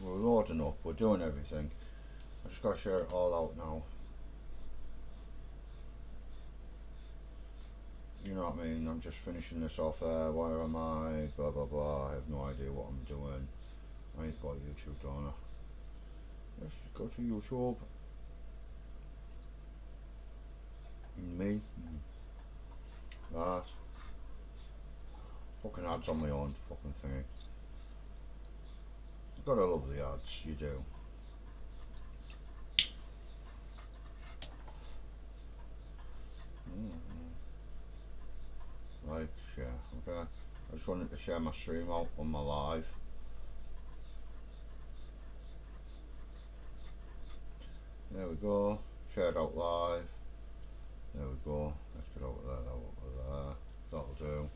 we're loading up, we're doing everything. I just gotta share it all out now. You know what I mean? I'm just finishing this off there. Where am I? Blah blah blah. I have no idea what I'm doing. I ain't got YouTube, don't I? Let's go to YouTube. Me. That. Fucking ads on my own fucking thingy. You gotta love the ads, you do. Like, share. Okay. I just wanted to share my stream out on my live. There we go. Shared out live. There we go. Let's get over there. Over there. That'll do.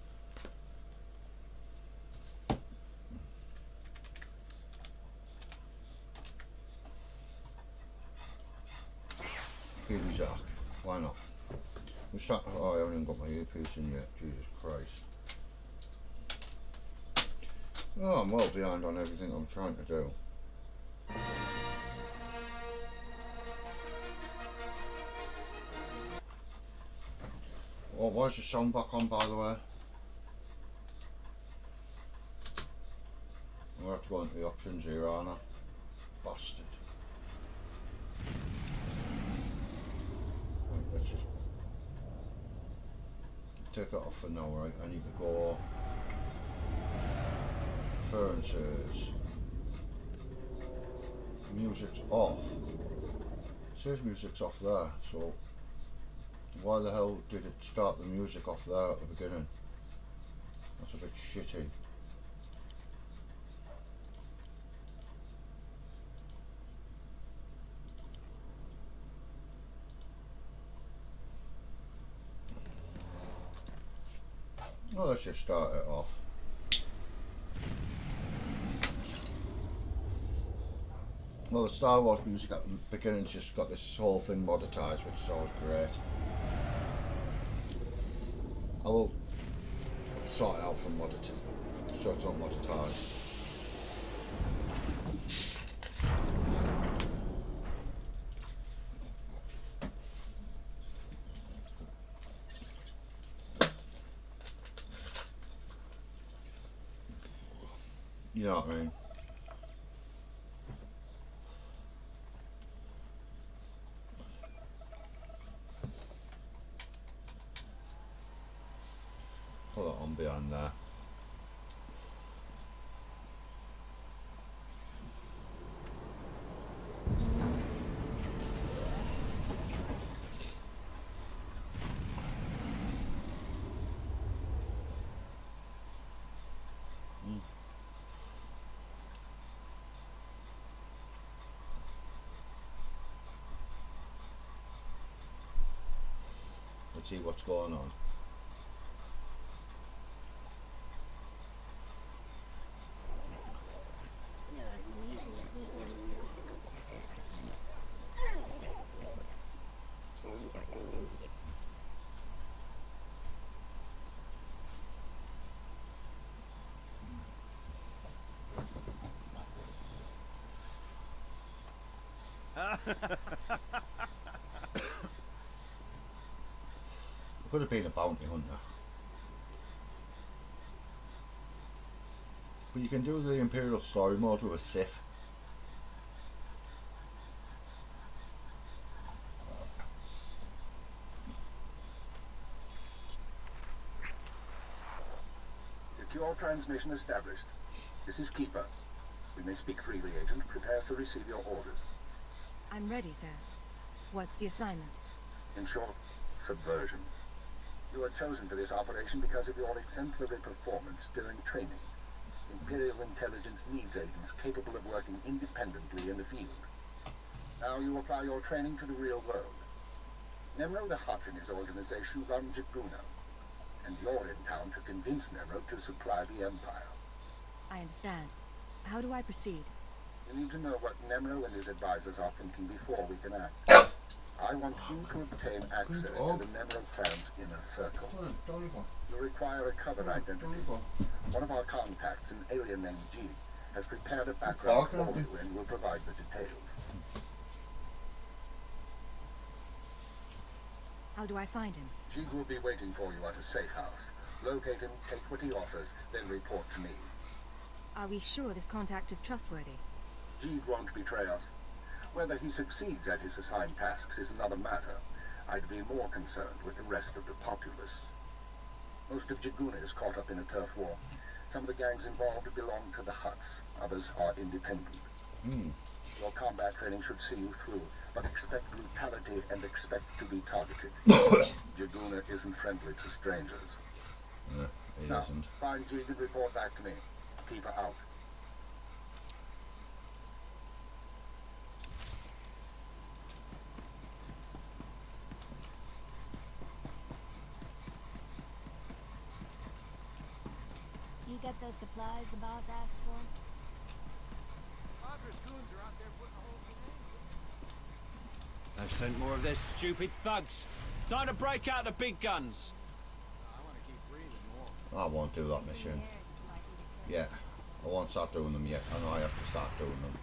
Peely Jack. Why not? Oh, I haven't even got my earpiece in yet. Jesus Christ. Oh, I'm well behind on everything I'm trying to do. Oh, why is the sound back on, by the way? I'm going to have to go into the options here, aren't I? Bastard. Right, let's just take that off for now, right? I need to go preferences. Music's off. It says music's off there, so why the hell did it start the music off there at the beginning? That's a bit shitty. Well, let's just start it off. Well, the Star Wars music at the beginning just got this whole thing monetized, which is always great. I will sort it out from monetized, so it's not monetized. You know what I mean? Put that on behind there. Let's see what's going on. Could have been a bounty hunter. But you can do the Imperial story mode with a Sith. Secure transmission established. This is Keeper. We may speak freely, Agent. Prepare to receive your orders. I'm ready, sir. What's the assignment? In short, subversion. You were chosen for this operation because of your exemplary performance during training. Imperial intelligence needs agents capable of working independently in the field. Now you apply your training to the real world. Nemro the Hutt and his organization run Jaguno, and you're in town to convince Nemro to supply the Empire. I understand. How do I proceed? You need to know what Nemro and his advisors are thinking before we can act. I want you to obtain access to the Nemro clan's inner circle. You require a cover identity. One of our contacts, an alien named G, has prepared a background Parking, for you and will provide the details. How do I find him? Jeeg will be waiting for you at a safe house. Locate him, take what he offers, then report to me. Are we sure this contact is trustworthy? Jeeg won't betray us. Whether he succeeds at his assigned tasks is another matter. I'd be more concerned with the rest of the populace. Most of Jaguna is caught up in a turf war. Some of the gangs involved belong to the Huts. Others are independent. Your combat training should see you through, but expect brutality and expect to be targeted. Jaguna isn't friendly to strangers. No, he Now, isn't. find Jeeg and report back to me. Keep her out. You got those supplies the boss asked for? Padre's goons are out there putting holes in it. I've sent more of their stupid thugs. Time to break out the big guns. I want to keep breathing more. I won't do that mission. Yeah, I won't start doing them yet. I know I have to start doing them.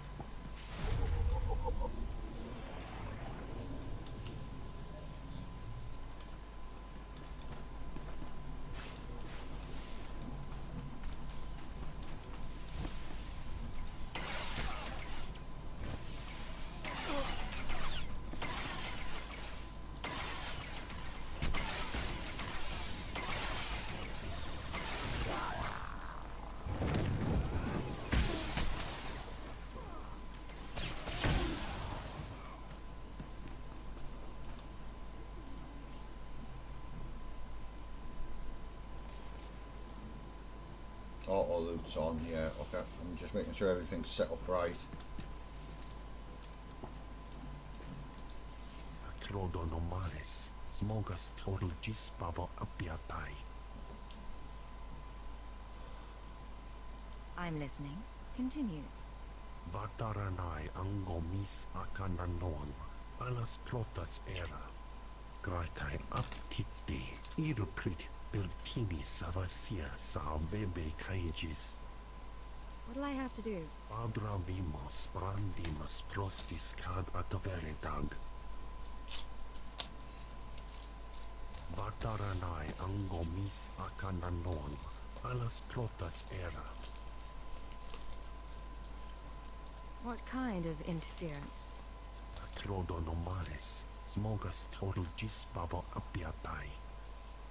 Auto loot's on, yeah, okay. I'm just making sure everything's set up right. Trodo normales, smogas total gis babo apiatai. I'm listening. Continue. Bataranai angomis akananon, alas plotas era. Graitai aptipte, iruprit bertini savasia salvebe caegis. What'll I have to do? Padra vimos brandimus prostis cad ataveredag. Bataranai angomis akananon, alas plotas era. What kind of interference? Trodo normales, smogas total gis babo apiatai.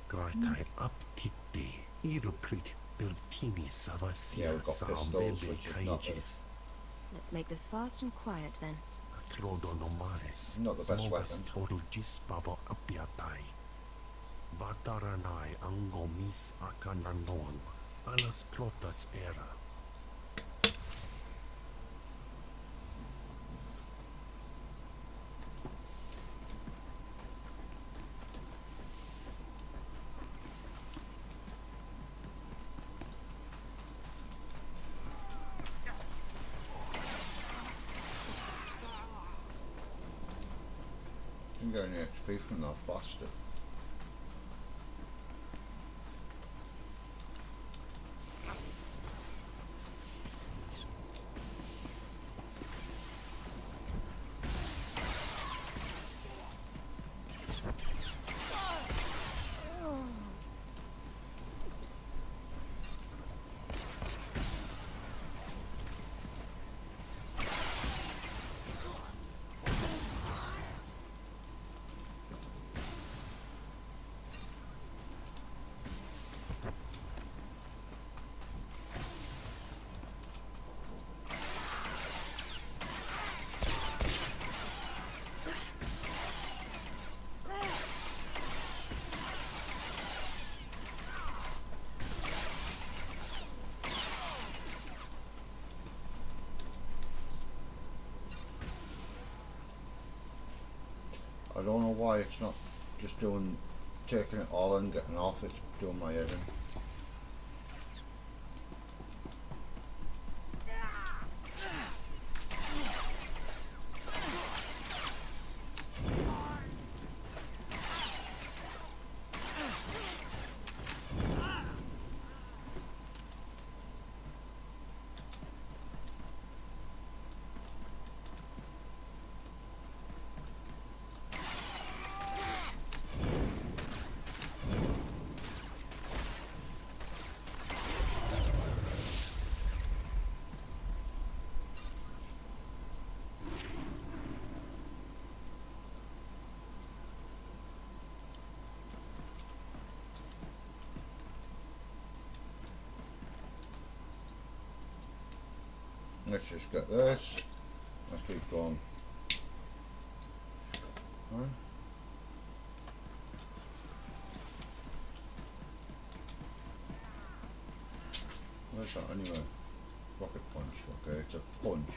Graitai aptite, iruprit bertini Yeah, savasia we've got pistols, salvebe which is not caegis. Let's make this fast and quiet then. Trodo normales, Not the best smogas weapon. total gis babo apiatai. Bataranai angomis akananon, alas plotas era. Didn't get any XP from that bastard. I don't know why it's not just taking it all and getting off, it's doing my head in. Let's just get this. Let's keep going. Right. Where's that anyway? Rocket punch, okay, it's a punch.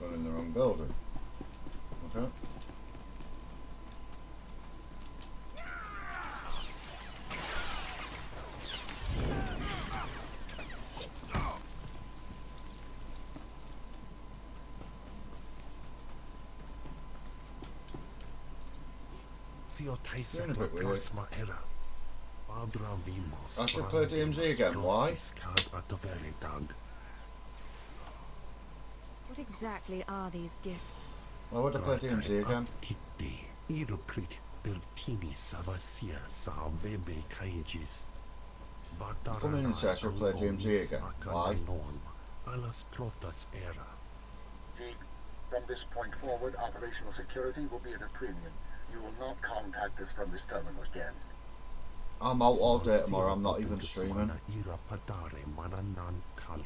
Gone in the wrong building. Okay. Si o taisa You're in a bit weird. plasma era. Padra vimos. I should play DMZ again, why? What exactly are these gifts? Why would I play DMZ again? Kitti, Iruprit, Bertini, Savasia, Savebe, Kaijis. Come in and say I should play DMZ again. Why? Alas Plotas era. Jeep, from this point forward, operational security will be at a premium. You will not contact us from this terminal again. I'm out all day tomorrow, I'm not even streaming. Ira Padare, Mananan Kali.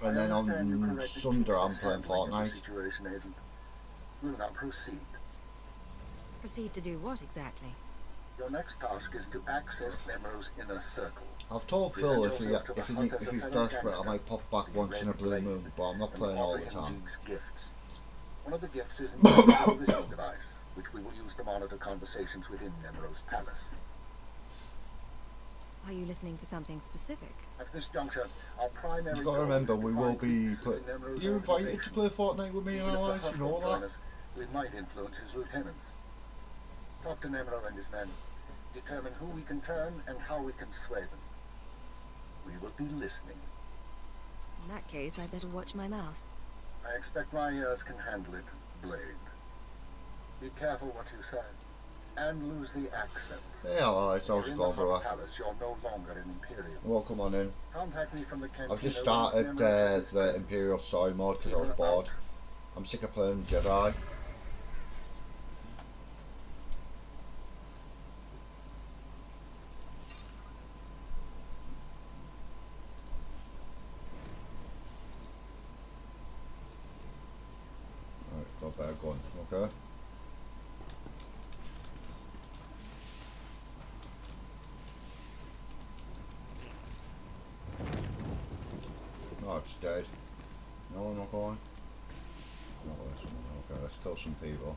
And then I understand you on corrected Sunday I'm Tuesday's playing handling of the Fortnite. Situation, Agent. We'll now proceed. Proceed to do what exactly? Your next task is to access Nemo's inner circle. I've told Present Phil if yourself to the hunt as a he's fellow desperate I gangster might pop back with once in a red blue blade moon, but I'm not and playing all offer the him time. Jeep's gifts. One of the gifts is an infrared listening device, which we will use to monitor conversations within Nemo's palace. Are you listening for something specific? At this juncture, our primary You've got to goal remember is to we find will be weaknesses in Nemo's you're invited to organization. play Fortnite with me and Even if the allies, Hutt you know won't join that? us, we might influence his lieutenants. Talk to Nemo and his men. Determine who we can turn and how we can sway them. We will be listening. In that case, I'd better watch my mouth. I expect my ears can handle it, Blade. Be careful what you say, and lose the accent. Hey allies, how's You're it in going, the Hutt brother? Palace. You're no longer an Imperial. Well, come on in. Contact me from the cantina. I've just once started Nemo has his the presence. Imperial Soy mod because I was We're bored. out. I'm sick of playing Jedi. Alright, got a better gun, okay? Oh, it's dead. No, I'm not going. Not this one. Okay, let's kill some people.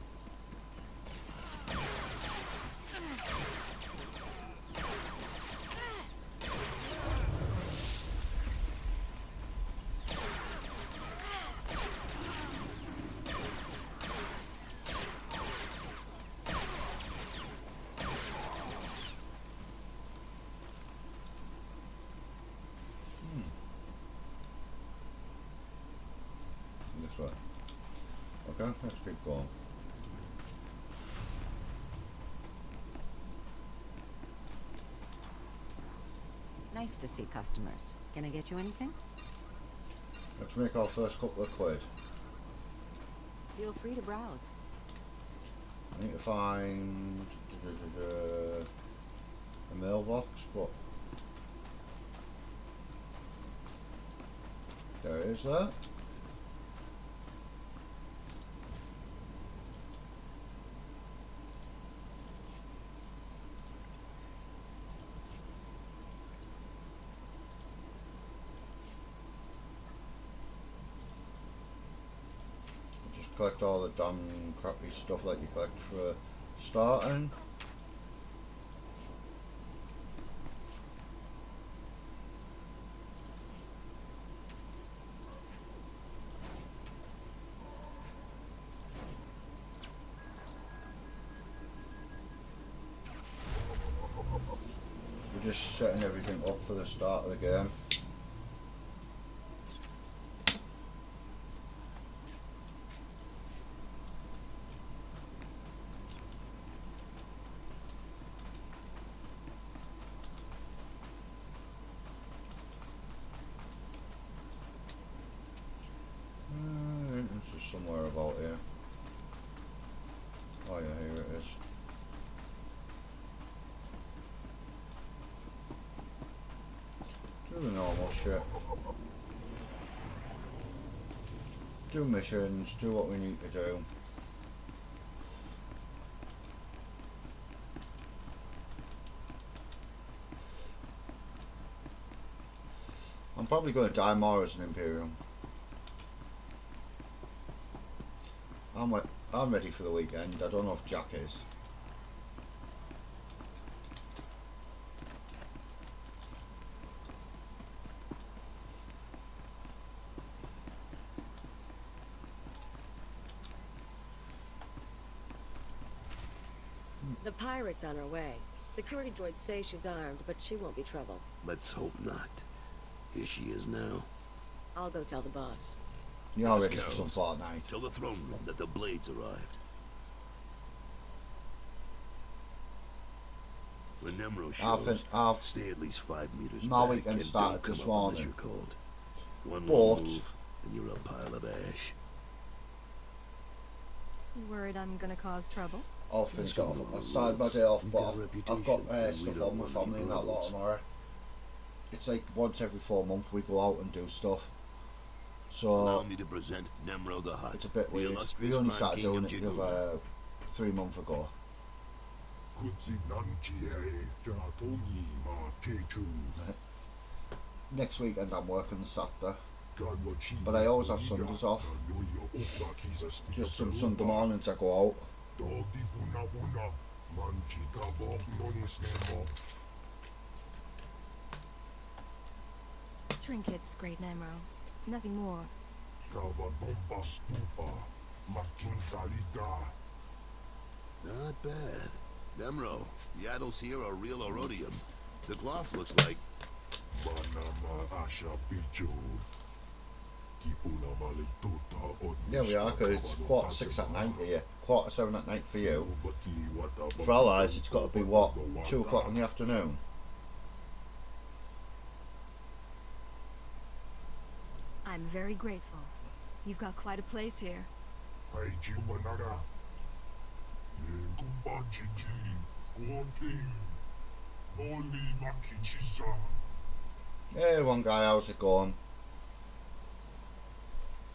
This way. Okay, let's keep going. Nice to see customers. Can I get you anything? Let's make our first couple of quid. Feel free to browse. I need to find a mailbox, but there it is there. Just collect all the damn crappy stuff that you collect for starting. just setting everything up for the start of the game. This is somewhere about here. Oh yeah, here it is. Do the normal shit. Do missions, do what we need to do. I'm probably going to die more as an Imperium. I'm ready for the weekend. I don't know if Jack is. The pirate's on her way. Security droids say she's armed, but she won't be trouble. Let's hope not. Here she is now. I'll go tell the boss. You're Mrs. ready for some Carols, Fortnite. tell the throne room that the blades arrived. When Nemro shows, stay at least 5 meters my back weekend and started don't come this up unless morning. you're called. One But- more move, and you're a pile of ash. You worried I'm gonna cause trouble? I'll finish Just off. go over I the started my rules. day off, You've but got a I've reputation, got and we stuff don't on my want family any and that lot problems. tomorrow. It's like once every 4 months we go out and do stuff. Allow So me to present Nemro the Hutt, it's a bit the weird. illustrious We only Grand started King doing of it Jiguna. 3 months ago. Next weekend I'm working Saturday, but I always have Sundays off. Just some Sunday mornings I go out. Trinkets, Great Nemro. Nothing more. Not bad. Nemro, the adults here are real Orodium. The cloth looks like... Yeah, we are, because it's 6:15 at night here. 7:15 at night for you. For allies, it's got to be what? 2 o'clock in the afternoon. I'm very grateful. You've got quite a place here. Hey, one guy, how's it going?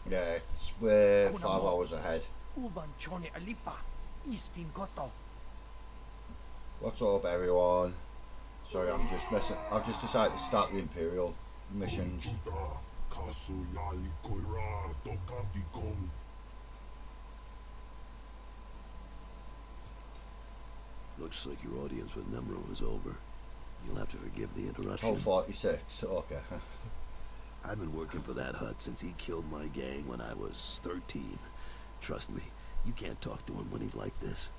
Yeah, we're 5 hours ahead. What's up, everyone? Sorry, I'm just messing. I've just decided to start the Imperial missions. Looks like your audience with Nemro is over. You'll have to forgive the interruption. Oh, 46, okay. I've been working for that Hutt since he killed my gang when I was 13. Trust me, you can't talk to him when he's like this.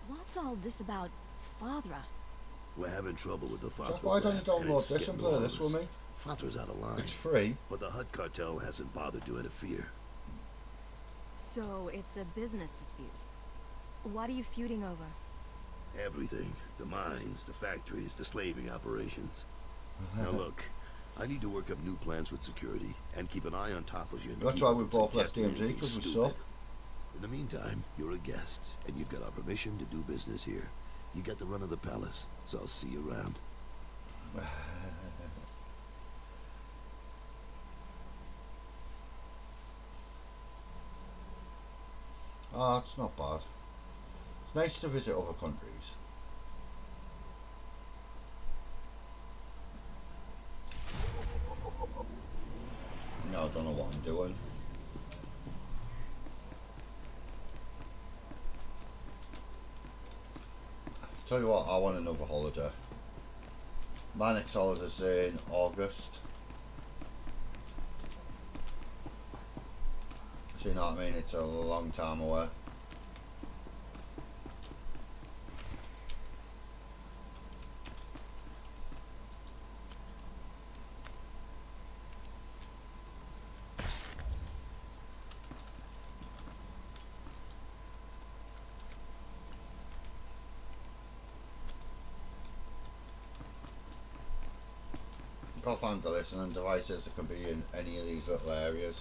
What's all this about Fathra? We're having trouble with the Fathra. Why don't you clan, and download it's this getting and play this lawless. with me? Fathra's out of line. It's free. But the Hutt cartel hasn't bothered to interfere. So it's a business dispute. What are you feuding over? Everything. The mines, the factories, the slaving operations. Now look, I need to work up new plans with security and keep an eye on Tothlesion. That's why we both left DMZ, because we suck. In the meantime, you're a guest, and you've got our permission to do business here. You got the run of the palace, so I'll see you around. Ah, it's not bad. It's nice to visit other countries. No, I don't know what I'm doing. Tell you what, I want another holiday. My next holiday's in August. So you know what I mean? It's a long time away. Got to find the listening devices that can be in any of these little areas.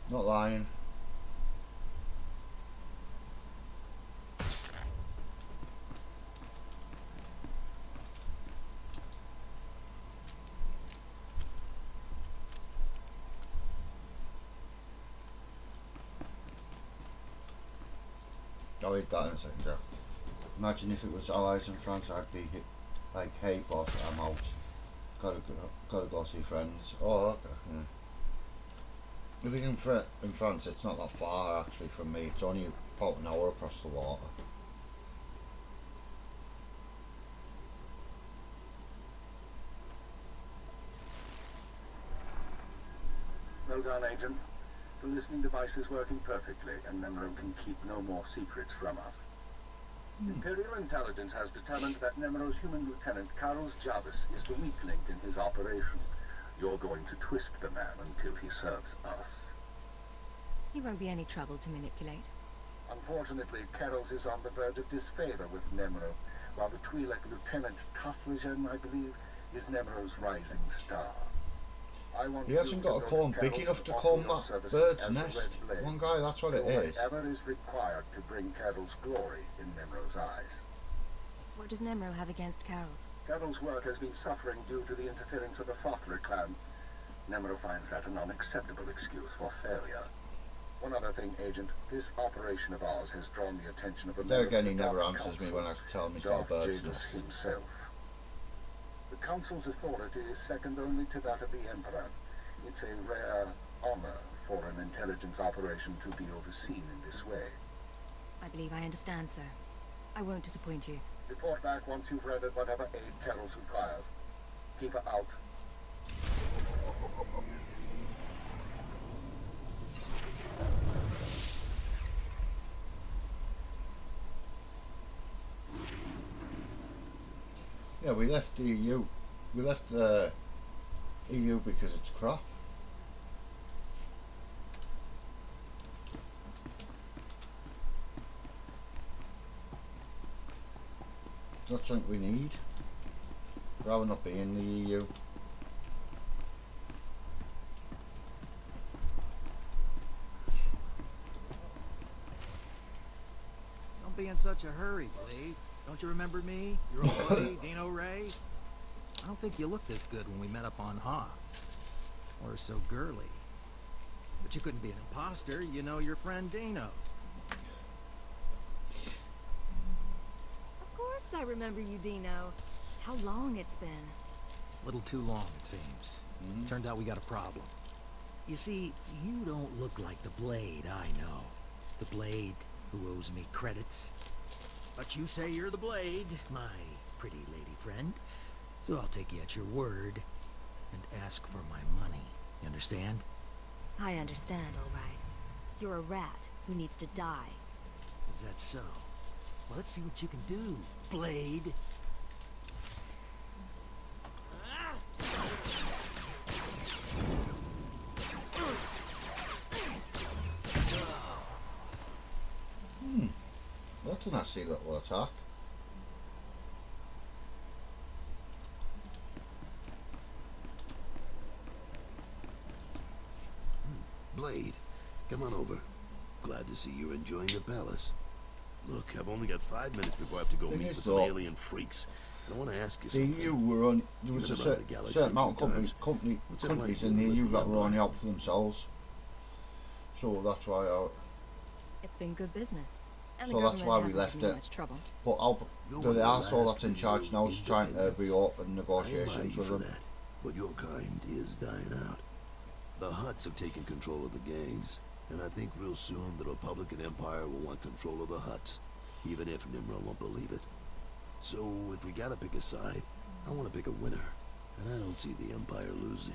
Not lying. I'll read that in a second, Jeff. Imagine if it was Allies in France, I'd be hit like, hey boss, I'm out. Gotta go see friends. Oh, okay. Yeah. Living in France, it's not that far actually from me. It's only about an hour across the water. Well done, Agent. The listening device is working perfectly, and Nemro can keep no more secrets from us. Imperial intelligence has determined that Nemro's human lieutenant, Carlos Jarvis, is the weak link in his operation. You're going to twist the man until he serves us. He won't be any trouble to manipulate. Unfortunately, Carols is on the verge of disfavor with Nemro, while the Twi'lek Lieutenant Tafligen, I believe, is Nemro's rising star. I want He hasn't got a comb big enough to comb that bird's nest. One guy, that's what it is. Whatever is required to bring Carol's glory in Nemro's eyes. What does Nemro have against Carol's? Carol's work has been suffering due to the interference of the Fothler clan. Nemro finds that an unacceptable excuse for failure. One other thing, Agent, this operation of ours has drawn the attention of the There again, he the never Dark answers me Council, when I tell him he's got a Darth bird's Jadis nest. himself. The Council's authority is second only to that of the Emperor. It's a rare honor for an intelligence operation to be overseen in this way. I believe I understand, sir. I won't disappoint you. Report back once you've rendered whatever aid Carols requires. Keep her out. Yeah, we left the EU. We left the EU because it's crap. Not something we need. Rather not be in the EU. Don't be in such a hurry, Blade. Don't you remember me? Your old buddy, Dino Ray? I don't think you looked this good when we met up on Hoth. Or so girly. But you couldn't be an imposter. You know your friend Dino. Of course I remember you, Dino. How long it's been. A little too long, it seems. Turns out we got a problem. You see, you don't look like the Blade I know. The Blade who owes me credits. But you say you're the Blade, my pretty lady friend. So I'll take you at your word and ask for my money. You understand? I understand, all right. You're a rat who needs to die. Is that so? Well, let's see what you can do, Blade. That's a nasty little attack. Blade, come on over. Glad to see you're enjoying the palace. Look, I've only got 5 minutes before I have to go Thing meet is, with some though, alien freaks. And I want to ask you The something. EU were on. There was Been a around the galaxy certain a amount few of times. countries What's it in like the dealing EU with the that were only Empire? out for themselves. So that's why I. It's been good business. And So the that's government why we hasn't left given you it. much trouble. But You're the one of the arsehole last that's in real charge now is trying to independents. reopen I admire negotiations you with for them. that, but your kind is dying out. The Hutts have taken control of the gangs, and I think real soon the Republican Empire will want control of the Hutts, even if Nimrod won't believe it. So if we gotta pick a side, I want to pick a winner, and I don't see the Empire losing.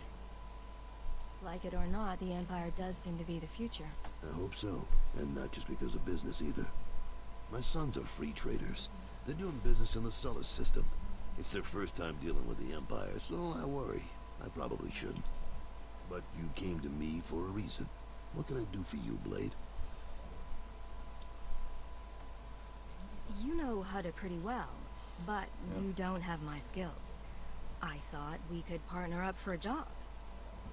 Like it or not, the Empire does seem to be the future. I hope so, and not just because of business either. My sons are free traders. They're doing business in the Sullus system. It's their first time dealing with the Empire, so I worry. I probably shouldn't. But you came to me for a reason. What can I do for you, Blade? You know Hutta pretty well. But Yeah. you don't have my skills. I thought we could partner up for a job.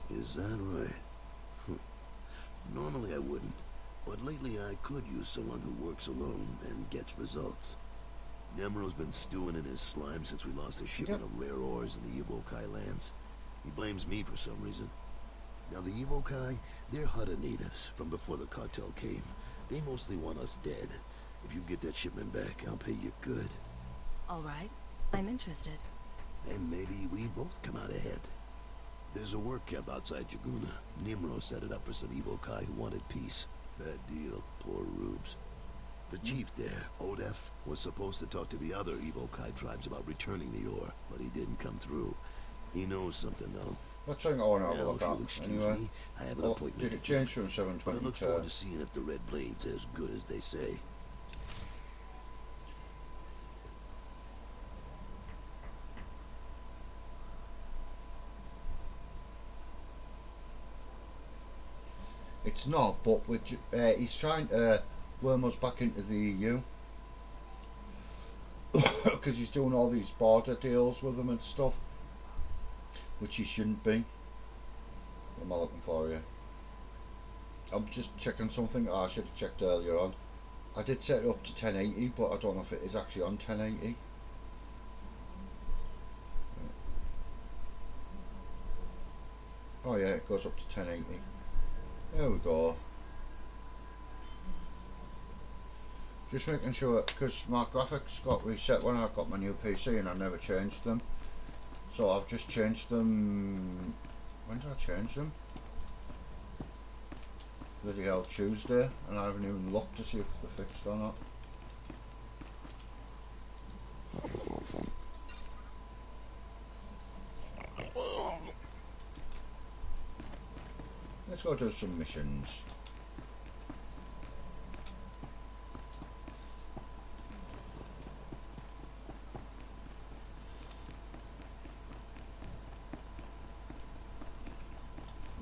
Is that right? Normally I wouldn't, but lately I could use someone who works alone and gets results. Nemro's been stewing in his slime since we lost a shipment of rare ores in the Evokai lands. He blames me for some reason. Now the Evokai, they're Hutta natives from before the cartel came. They mostly want us dead. If you get that shipment back, I'll pay you good. All right, I'm interested. And maybe we both come out ahead. There's a work camp outside Jaguna. Nimro set it up for some Evokai who wanted peace. Bad deal. Poor rubes. The chief there, Odef, was supposed to talk to the other Evokai tribes about returning the ore, but he didn't come through. He knows something, though. Let's think I want to have a Now, look if you'll at. excuse Anyway, me, I have an well, appointment did it to change keep. from But I look 722? forward to seeing if the Red Blade's as good as they say. It's not, but he's trying to worm us back into the EU. Because he's doing all these border deals with them and stuff. Which he shouldn't be. What am I looking for here? I'm just checking something I should have checked earlier on. I did set it up to 1080, but I don't know if it is actually on 1080. Oh yeah, it goes up to 1080. There we go. Just making sure, because my graphics got reset when I got my new PC and I never changed them. So I've just changed them. When did I change them? Bloody hell, Tuesday, and I haven't even looked to see if they're fixed or not. Let's go do some missions.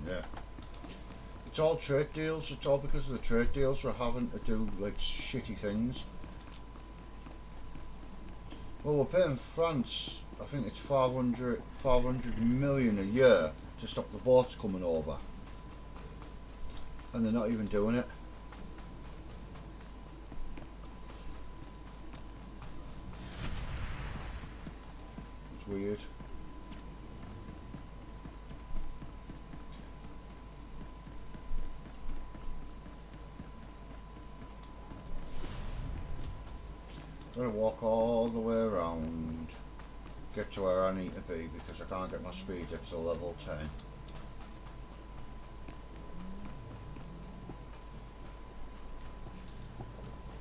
Yeah. It's all trade deals, it's all because of the trade deals we're having to do like shitty things. Well, we're paying France, I think it's 500 million a year to stop the boats coming over. And they're not even doing it. It's weird. I'm going to walk all the way around, get to where I need to be because I can't get my speed up to level 10.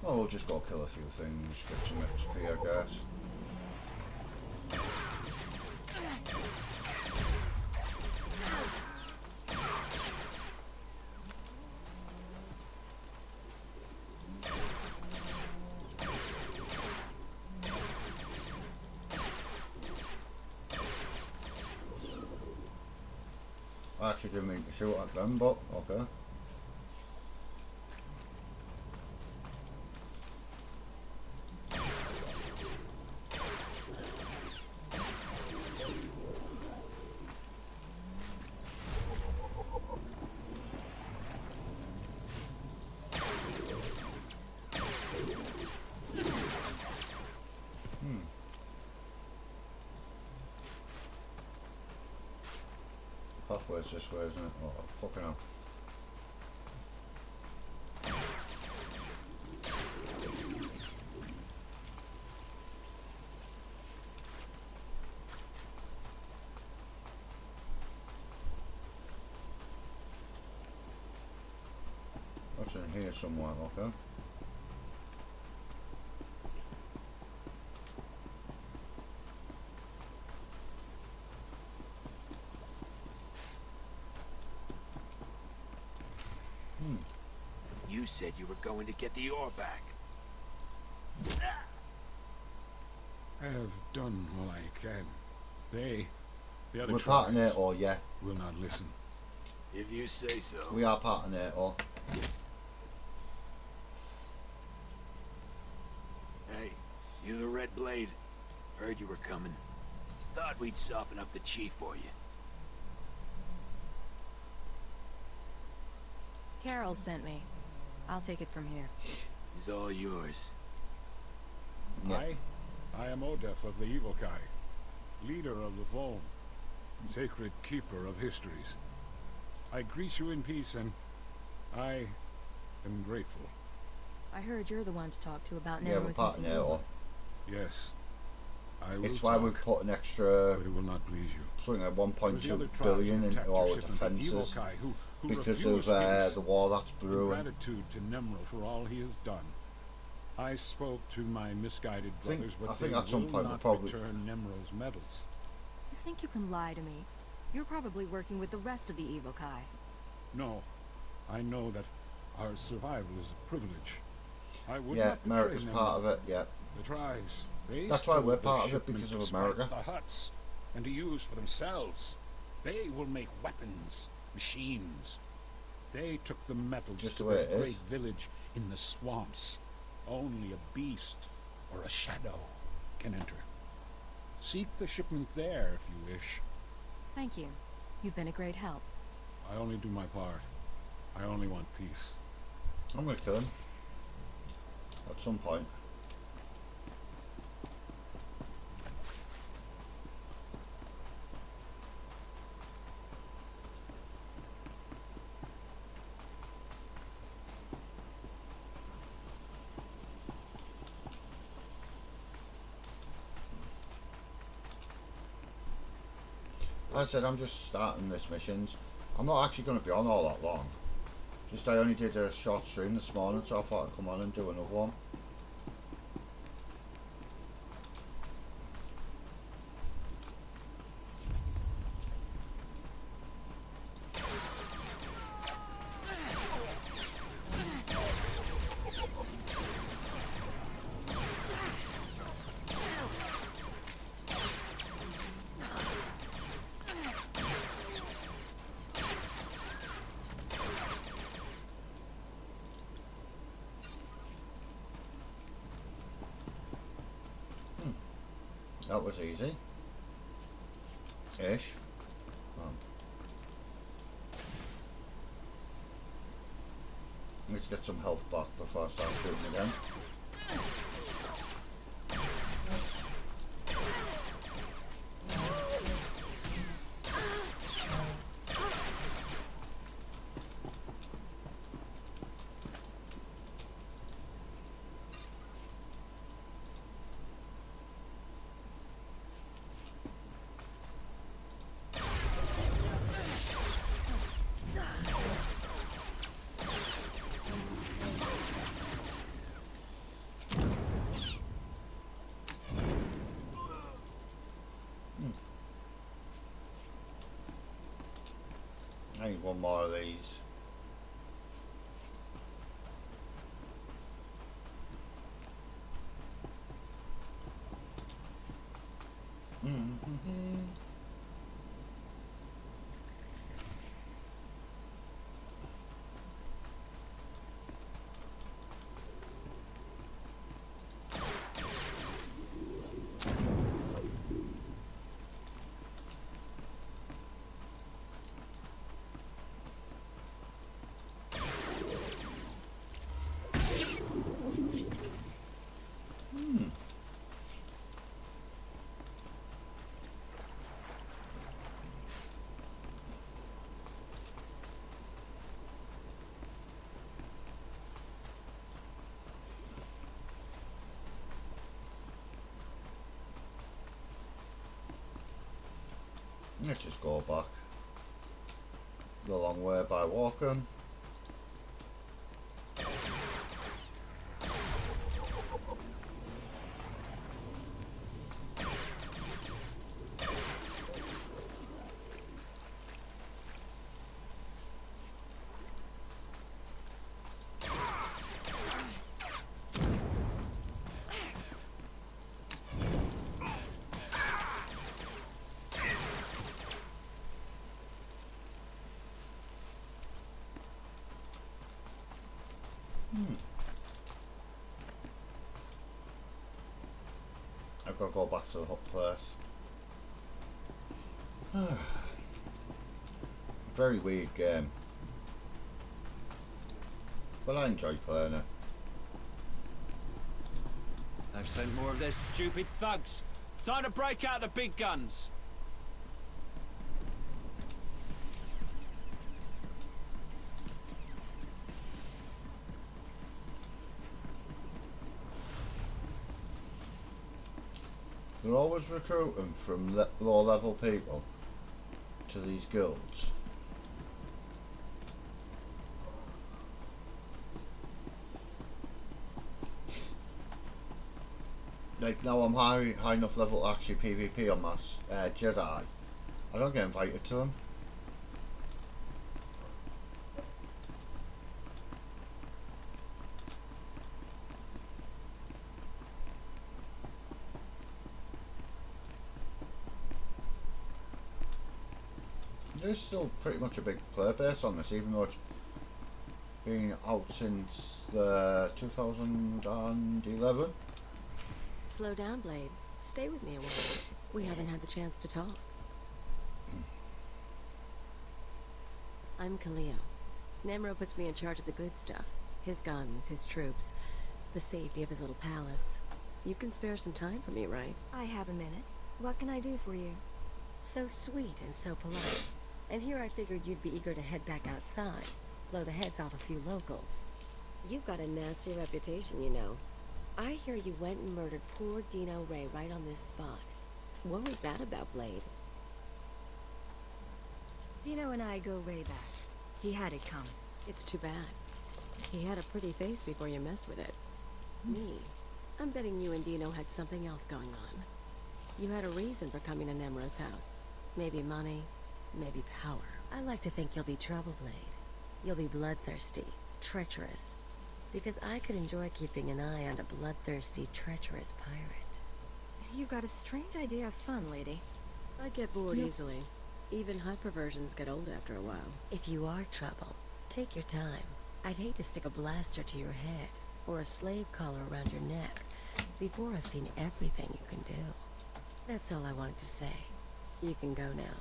Well, we'll just go kill a few things, get some XP I guess. I actually didn't mean to shoot at them, but okay. Pathway's this way, isn't it? Oh, fucking hell. That's in here somewhere, okay. You said you were going to get the ore back. I have done all I can. They, the other We're part of tribes, NATO, yeah. will not listen. If you say so. We are part of NATO. Hey, you the Red Blade? Heard you were coming. Thought we'd soften up the chief for you. Carol sent me. I'll take it from here. He's all yours. Yeah. I am Odef of the Evokai, leader of the Foam, sacred keeper of histories. I greet you in peace, and I am grateful. I heard you're the one to talk to about Yeah, we're Nero's parting missing it evil. all. Yes, I will It's why we talk, put an extra but it will not please you. something like It was the other 1.2 tribes billion who into attacked your our shipment, the defences Evokai, who because refused of peace. the war that's In brewing. gratitude to Nemro for all he has done, I spoke to my misguided think- brothers, I but think they at some will point we'll not probably- return Nemro's medals. You think you can lie to me? You're probably working with the rest of the Evokai. No, I know that our survival is a privilege. I would Yeah, not betray America's Nemro. part of it, yeah. The tribes. They That's why stole we're the part of it, shipment because of despite America. The huts, and to use for themselves. They will make weapons, machines. They took the metals Just to the way their it great is. village in the swamps. Only a beast or a shadow can enter. Seek the shipment there if you wish. Thank you. You've been a great help. I only do my part. I only want peace. I'm gonna kill him at some point. Like I said, I'm just starting this missions. I'm not actually going to be on all that long. Just I only did a short stream this morning, so I thought I'd come on and do another one. That was easy. Ish. Let's get some health back before I start shooting again. I need one more of these. Let's just go back. Go a long way by walking. I've got to go back to the hut place. Very weird game. But I enjoy playing it. They've sent more of their stupid thugs. Time to break out the big guns. They're always recruiting from low level people to these guilds. Like now I'm high enough level to actually PvP on my Jedi. I don't get invited to them. There's still pretty much a big player base on this, even though it's been out since 2011. Slow down, Blade. Stay with me a while. We haven't had the chance to talk. I'm Kaleo. Nemro puts me in charge of the good stuff. His guns, his troops, the safety of his little palace. You can spare some time for me, right? I have a minute. What can I do for you? So sweet and so polite. And here I figured you'd be eager to head back outside, blow the heads off a few locals. You've got a nasty reputation, you know. I hear you went and murdered poor Dino Ray right on this spot. What was that about, Blade? Dino and I go way back. He had it coming. It's too bad. He had a pretty face before you messed with it. Me, I'm betting you and Dino had something else going on. You had a reason for coming to Nemro's house. Maybe money, maybe power. I like to think you'll be trouble, Blade. You'll be bloodthirsty, treacherous. Because I could enjoy keeping an eye on a bloodthirsty, treacherous pirate. You've got a strange idea of fun, lady. I get bored easily. Even hot perversions get old after a while. If you are trouble, take your time. I'd hate to stick a blaster to your head, or a slave collar around your neck, before I've seen everything you can do. That's all I wanted to say. You can go now.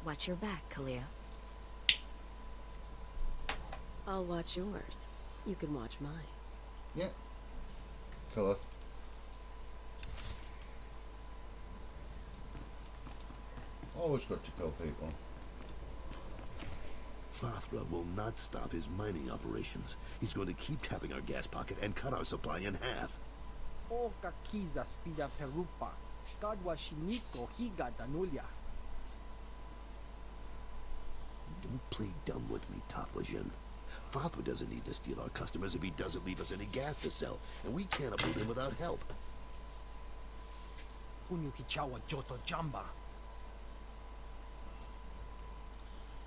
Watch your back, Kaleo. I'll watch yours. You can watch mine. Yeah. Killer. Always good to kill people. Fathra will not stop his mining operations. He's going to keep tapping our gas pocket and cut our supply in half. O kakiza spida perupa, kadwa shiniko higa danulia. Don't play dumb with me, Taflajan. Fathra doesn't need to steal our customers if he doesn't leave us any gas to sell, and we can't uproot him without help. Punyukichawa joto jamba.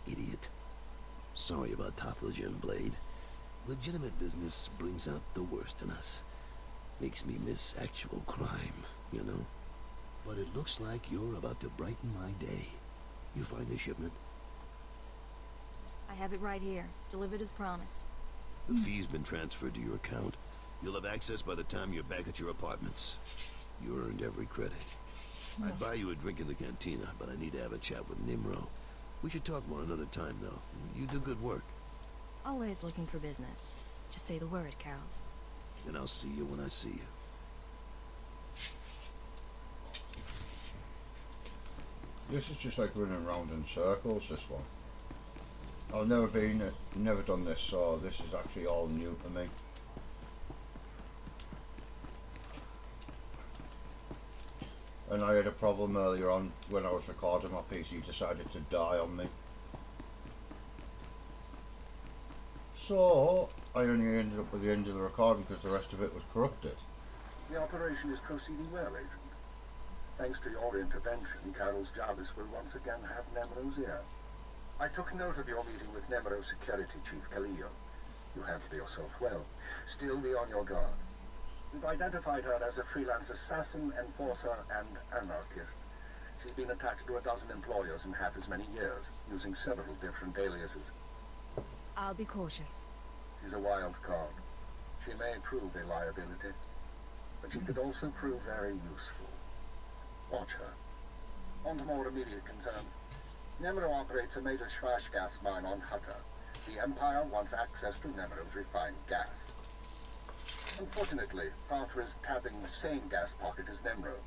Idiot. Sorry about Taflajan, Blade. Legitimate business brings out the worst in us. Makes me miss actual crime, you know? But it looks like you're about to brighten my day. You find the shipment? I have it right here, delivered as promised. The fee's been transferred to your account. You'll have access by the time you're back at your apartments. You earned every credit. I'd buy you a drink in the cantina, but I need to have a chat with Nimro. We should talk more another time, though. You do good work. Always looking for business. Just say the word, Carols. And I'll see you when I see you. This is just like running around in circles, this one. I've never done this, so this is actually all new to me. And I had a problem earlier on when I was recording. My PC decided to die on me. So I only ended up with the end of the recording because the rest of it was corrupted. The operation is proceeding well, Agent. Thanks to your intervention, Carol's Jarvis will once again have Nemro's ear. I took note of your meeting with Nemro Security Chief Kaleo. You handled yourself well. Still be on your guard. We've identified her as a freelance assassin, enforcer, and anarchist. She's been attached to a dozen employers in half as many years, using several different aliases. I'll be cautious. She's a wild card. She may prove a liability, but she could also prove very useful. Watch her. On to more immediate concerns. Nemero operates a major Schwarzgas gas mine on Hutta. The Empire wants access to Nemero's refined gas. Unfortunately, Farthra is tapping the same gas pocket as Nemero.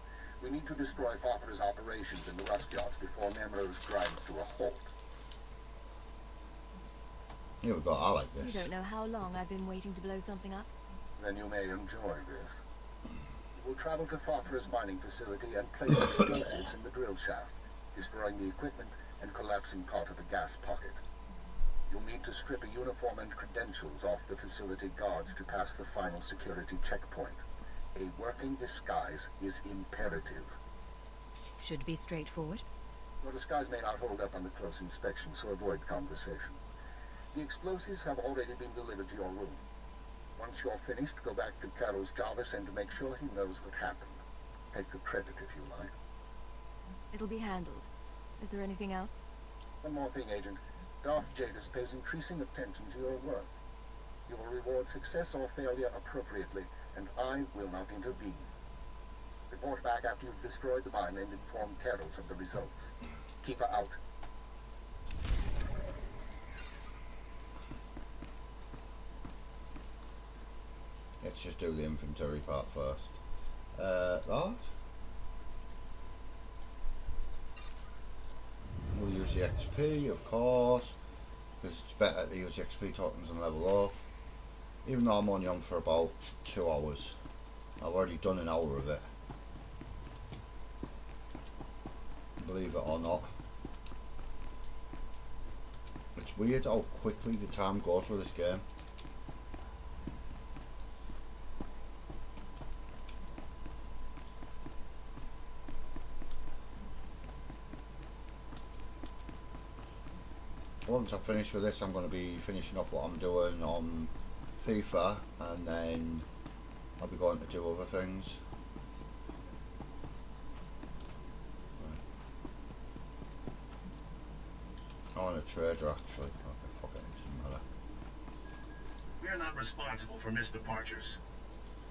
We need to destroy Farthra's operations in the rust yards before Nemero's grinds to a halt. Here we go, I like You this. don't know how long I've been waiting to blow something up? Then you may enjoy this. You will travel to Farthra's mining facility and place explosives in the drill shaft, destroying the equipment and collapsing part of the gas pocket. You'll need to strip a uniform and credentials off the facility guards to pass the final security checkpoint. A working disguise is imperative. Should be straightforward. Your disguise may not hold up under close inspection, so avoid conversation. The explosives have already been delivered to your room. Once you're finished, go back to Carol's Jarvis and make sure he knows what happened. Take the credit if you like. It'll be handled. Is there anything else? One more thing, Agent. Darth Jadis pays increasing attention to your work. You will reward success or failure appropriately, and I will not intervene. Report back after you've destroyed the mine and inform Carols of the results. Keep her out. Let's just do the inventory part first. That. We'll use the XP, of course, because it's better to use the XP tokens and level up. Even though I'm only on for about 2 hours. I've already done an hour of it. Believe it or not. It's weird how quickly the time goes with this game. Once I finish with this, I'm going to be finishing off what I'm doing on FIFA, and then I'll be going to do other things. I want a trader actually. Okay, fuck it, it doesn't matter. We're not responsible for missed departures.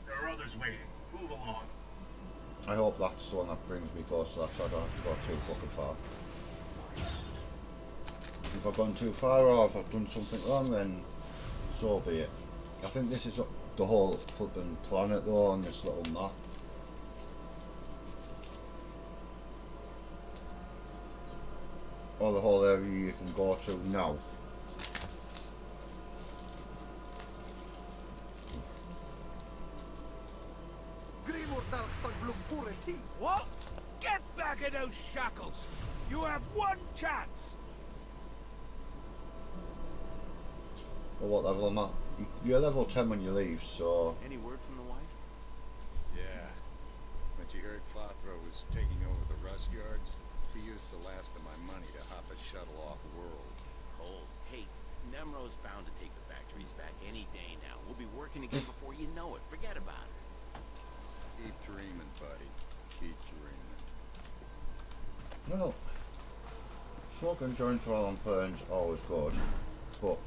There are others waiting. Move along. I hope that's the one that brings me close to that, so I don't have to go too fucking far. If I've gone too far or if I've done something wrong, then so be it. I think this is the whole flipping planet though on this little map. Or the whole area you can go to now. What? Get back in those shackles! You have one chance! Well, what level am I? You're level 10 when you leave, so... Any word from the wife? Yeah. But you heard Farthra was taking over the rust yards? She used the last of my money to hop a shuttle off world. Cold. Hey, Nemro's bound to take the factories back any day now. We'll be working again before you know it. Forget about it. Keep dreaming, buddy. Keep dreaming. Well, smoking joints while I'm playing is always good, but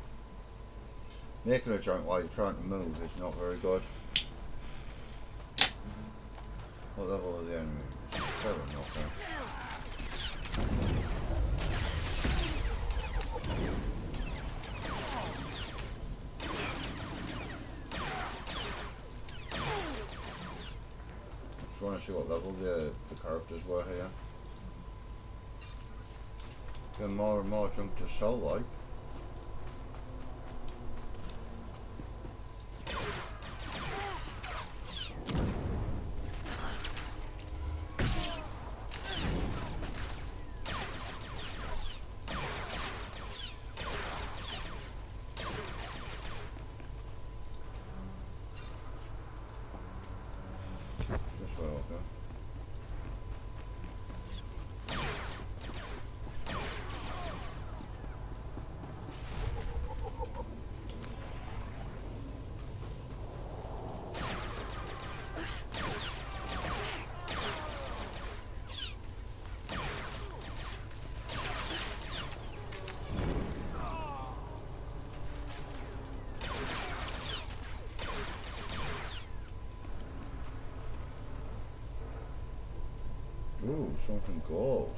making a joint while you're trying to move is not very good. What level are the enemies? 7, okay. Just want to see what level the characters were here. Getting more and more junk to sell, like. This way, okay. Ooh, something gold.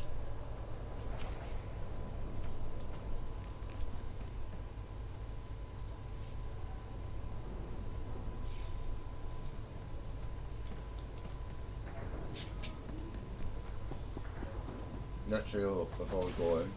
Let's see up before we go in.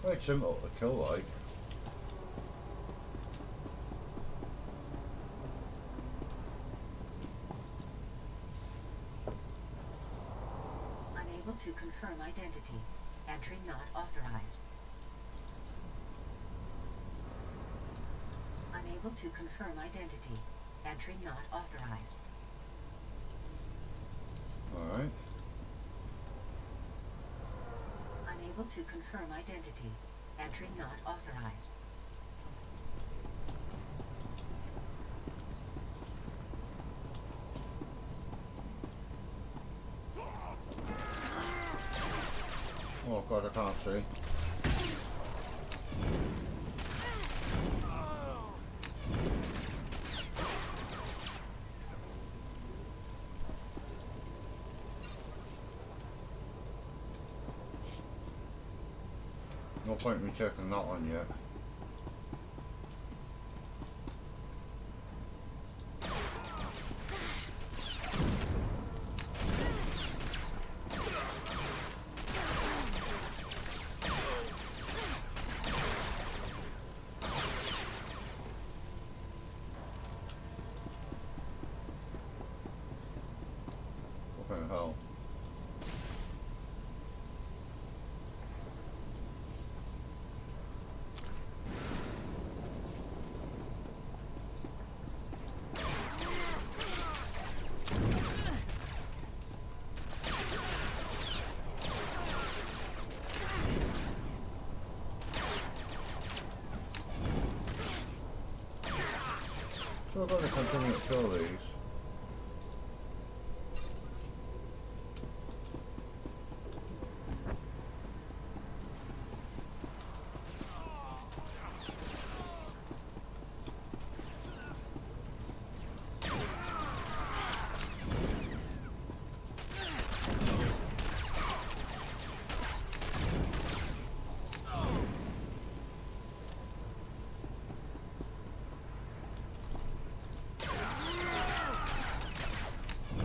Quite simple to kill, like. Unable to confirm identity. Entry not authorized. Unable to confirm identity. Entry not authorized. Alright. Unable to confirm identity. Entry not authorized. Oh god, I can't see. No point in me checking that one yet. Fucking hell. So we're going to continue to kill these.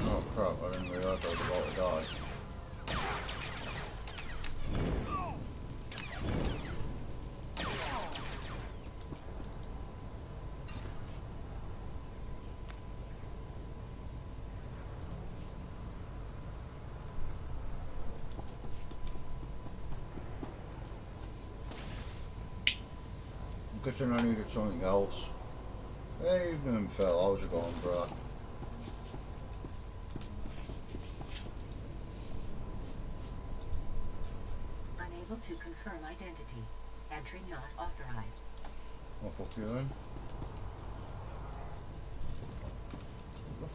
Oh crap, I didn't realise I was about to die. I'm guessing I needed something else. Hey, evening Phil, how's it going, bro? Unable to confirm identity. Entry not authorized. Well, fuck you then.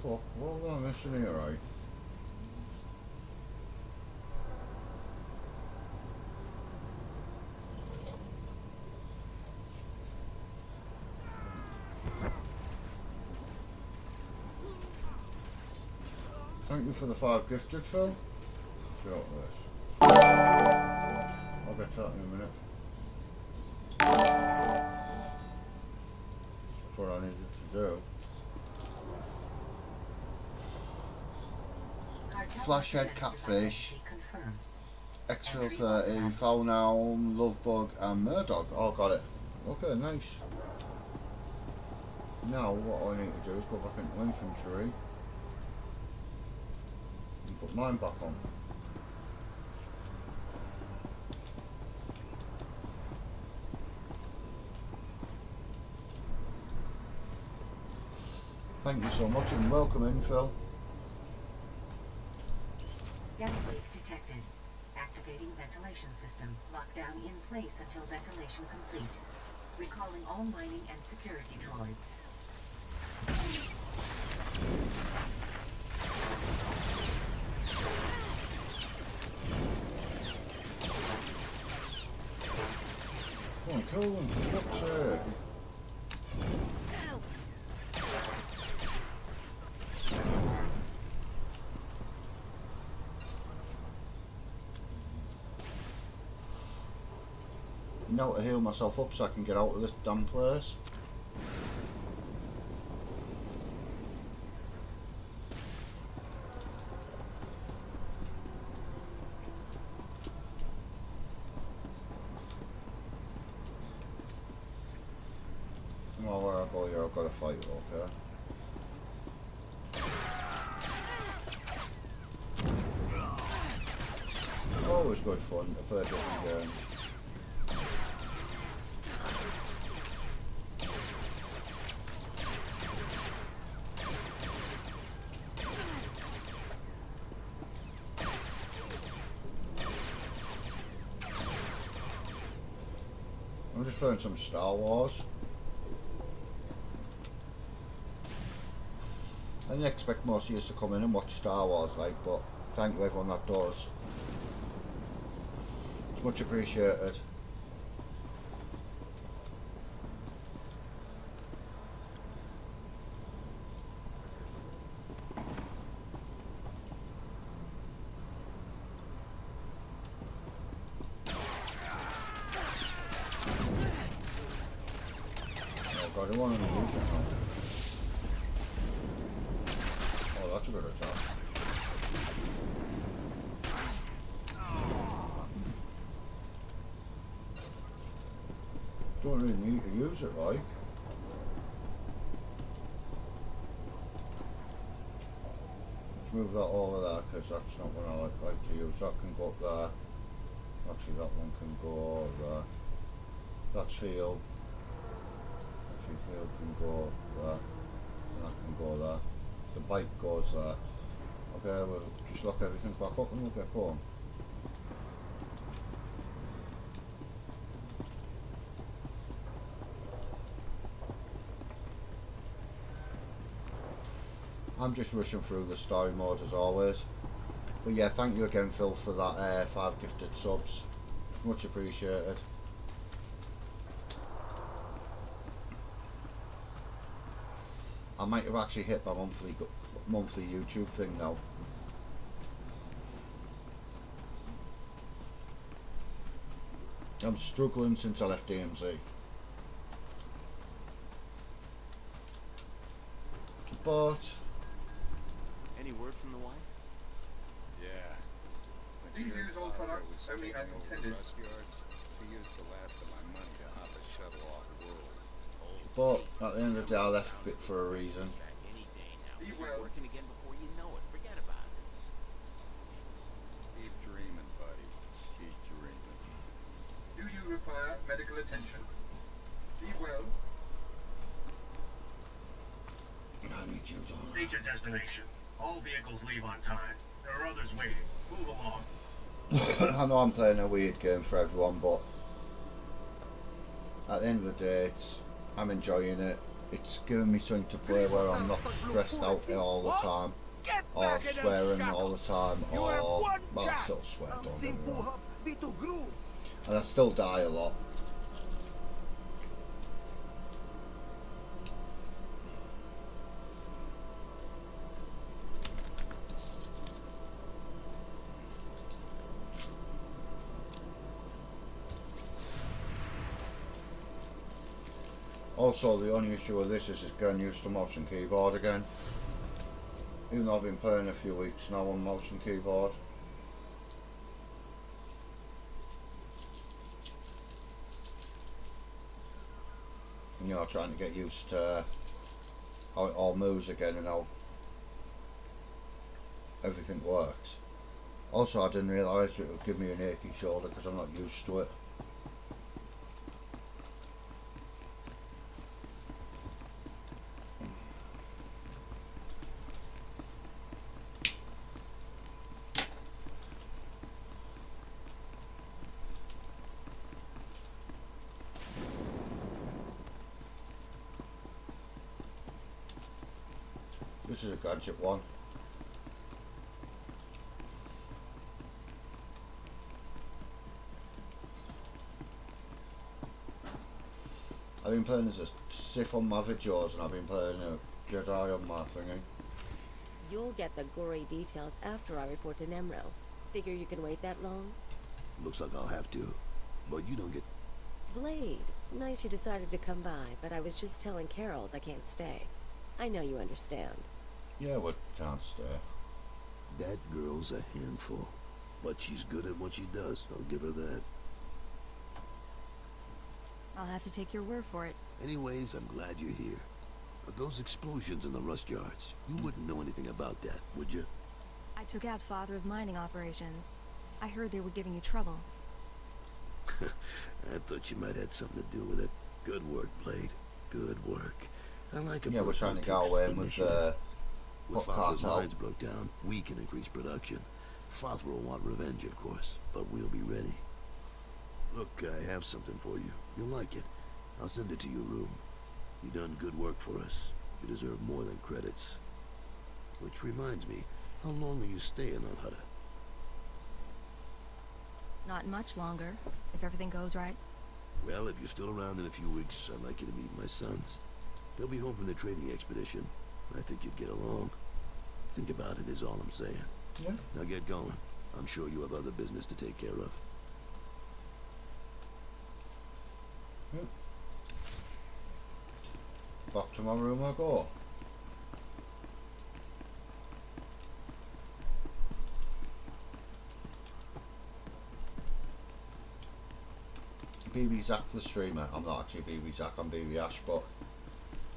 fuck? What am I missing here, right? Thank you for the 5 gifted, Phil. Let's go this. I'll get to that in a minute. That's what I needed to do. Flashhead, Catfish, Exfil 30, Foul Elm, Lovebug and Murdoch. Oh, got it. Okay, nice. Now what I need to do is go back into infantry and put mine back on. Thank you so much and welcome in, Phil. Gas leak detected. Activating ventilation system. Lockdown in place until ventilation complete. Recalling all mining and security droids. Come on, kill them, for fuck's sake. Now to heal myself up so I can get out of this damn place. Well, where I go here, I've got to fight, okay? Always good fun to play different games. I'm just playing some Star Wars. I didn't expect most of you to come in and watch Star Wars, like, but thank you everyone that does. It's much appreciated. Oh god, I want to use it now. Oh, that's a good attack. Don't really need to use it, like. Let's move that over there, because that's not what I like to use. That can go up there. Actually, that one can go there. That's healed. Actually, healed can go there. And that can go there. The bike goes there. Okay, we'll just lock everything back up and we'll get going. I'm just rushing through the story mode as always. But yeah, thank you again, Phil, for that 5 gifted subs. Much appreciated. I might have actually hit my monthly YouTube thing now. I'm struggling since I left DMZ. But any word from the wife? Yeah. Please use all products only as intended. She used the last of my money to hop a shuttle off world. But at the end of the day, I left it for a reason. Be well. Working again before you know it. Forget about it. Keep dreaming, buddy. Keep dreaming. Do you require medical attention? Be well. I need you, Don. State your destination. All vehicles leave on time. There are others waiting. Move along. I know I'm playing a weird game for everyone, but at the end of the day, I'm enjoying it. it's giving me something to play where I'm not stressed out all the time, or swearing all the time, or well, I still swear, don't get me wrong. And I still die a lot. Also, the only issue with this is it's getting used to mouse and keyboard again. Even though I've been playing a few weeks now on mouse and keyboard. And, you know, trying to get used to how it all moves again and how everything works. Also, I didn't realise it would give me an achy shoulder because I'm not used to it. This is a gadget one. I've been playing as a Sith on my videos and I've been playing a Jedi on my thingy. You'll get the gory details after I report to Nemro. Figure you can wait that long? Looks like I'll have to. But you don't get... Blade, nice you decided to come by, but I was just telling Carols I can't stay. I know you understand. Yeah, we can't stay. That girl's a handful. But she's good at what she does, I'll give her that. I'll have to take your word for it. Anyways, I'm glad you're here. But those explosions in the rust yards, you wouldn't know anything about that, would you? I took out Father's mining operations. I heard they were giving you trouble. I thought you might have something to do with it. Good work, Blade. Good work. I like a yeah, we're trying to go away with When Father's mines broke down, we can increase production. Father will want revenge, of course, but we'll be ready. Look, I have something for you. You'll like it. I'll send it to your room. You done good work for us. You deserve more than credits. Which reminds me, how long are you staying on Hutta? Not much longer, if everything goes right. Well, if you're still around in a few weeks, I'd like you to meet my sons. They'll be home from their trading expedition. I think you'd get along. Think about it is all I'm saying. Yeah. Now get going. I'm sure you have other business to take care of. Yep. Back to my room I go. BB Zach the streamer. I'm not actually BB Zach, I'm BB Ash, but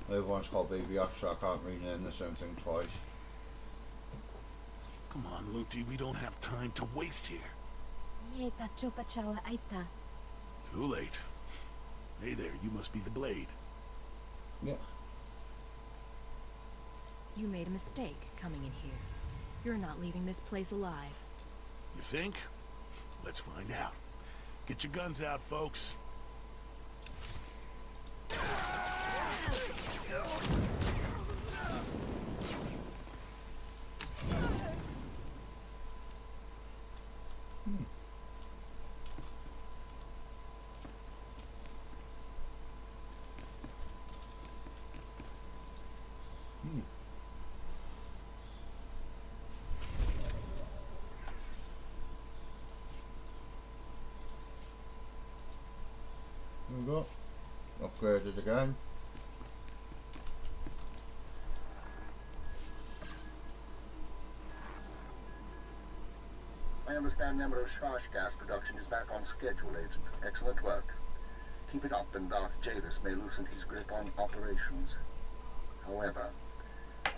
everyone's called BB Ash, so I can't rename the same thing twice. Come on, Luti, we don't have time to waste here. Too late. Hey there, you must be the Blade. Yeah. You made a mistake coming in here. You're not leaving this place alive. You think? Let's find out. Get your guns out, folks. There we go. Upgraded again. I understand Nemro Shvash gas production is back on schedule, Agent. Excellent work. Keep it up and Darth Javis may loosen his grip on operations. However,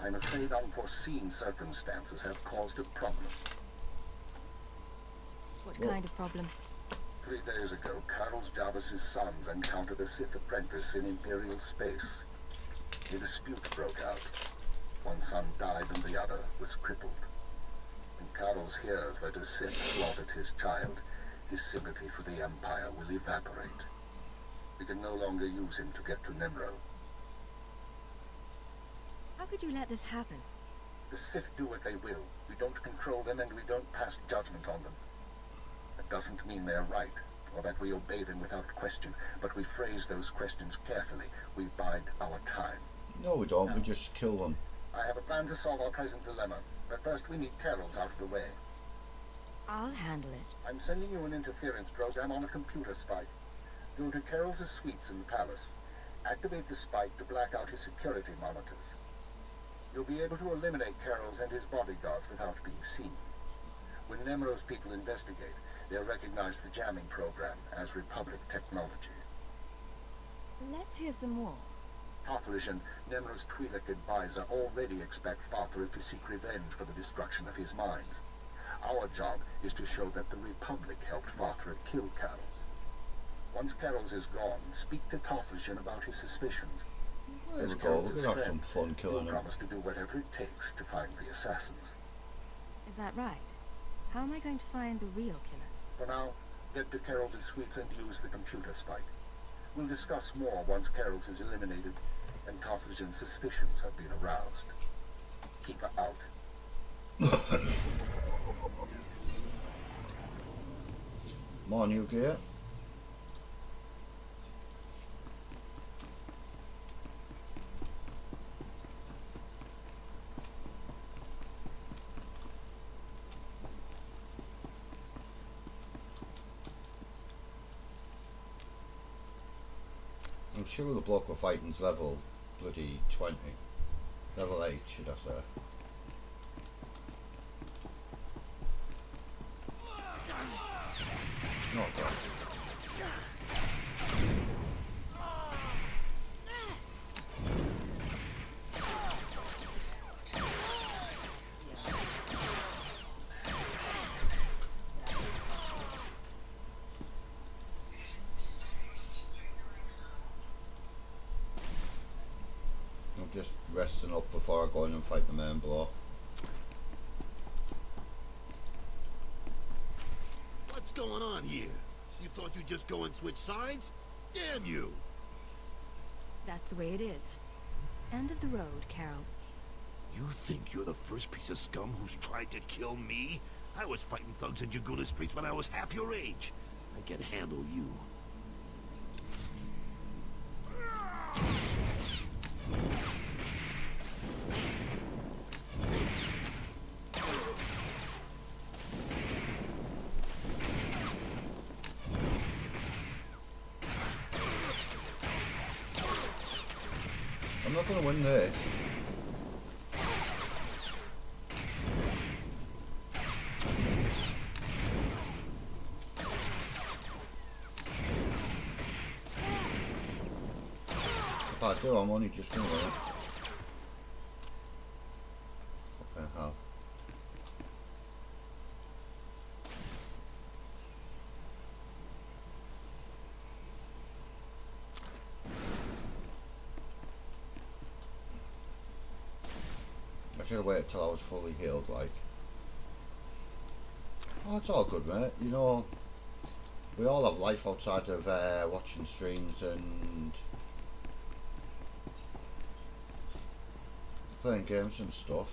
I'm afraid unforeseen circumstances have caused a problem. What kind of problem? 3 days ago, Carlos Jarvis's sons encountered a Sith apprentice in Imperial space. A dispute broke out. One son died and the other was crippled. When Carlos hears that a Sith slaughtered his child, his sympathy for the Empire will evaporate. We can no longer use him to get to Nemro. How could you let this happen? The Sith do what they will. We don't control them and we don't pass judgment on them. That doesn't mean they're right, or that we obey them without question, but we phrase those questions carefully. We bide our time. No, we don't. We just kill them. I have a plan to solve our present dilemma, but first we need Carol's out of the way. I'll handle it. I'm sending you an interference program on a computer spike. Go to Carol's suites in the palace. Activate the spike to black out his security monitors. You'll be able to eliminate Carol's and his bodyguards without being seen. When Nemro's people investigate, they'll recognize the jamming program as Republic technology. Let's hear some more. Pathrish and Nemro's Twi'lek advisor already expect Father to seek revenge for the destruction of his mines. Our job is to show that the Republic helped Father kill Carol's. Once Carol's is gone, speak to Tathlshan about his suspicions. There we go. We're gonna have some fun killing him. Promise to do whatever it takes to find the assassins. Is that right? How am I going to find the real killer? For now, get to Carol's suites and use the computer spike. We'll discuss more once Carol's is eliminated and Tathlshan's suspicions have been aroused. Keep her out. More new gear. I'm sure the bloke we're fighting's level bloody 20. Level 8, should I say. Not bad. I'm just resting up before I go in and fight the main block. What's going on here? You thought you'd just go and switch sides? Damn you! That's the way it is. End of the road, Carol's. You think you're the first piece of scum who's tried to kill me? I was fighting thugs in Jaguna streets when I was half your age. I can handle you. I'm not going to win this. If I do, I'm only just going to win it. Okay, how? I should have waited till I was fully healed, like. Oh, it's all good, mate. You know, we all have life outside of watching streams and playing games and stuff.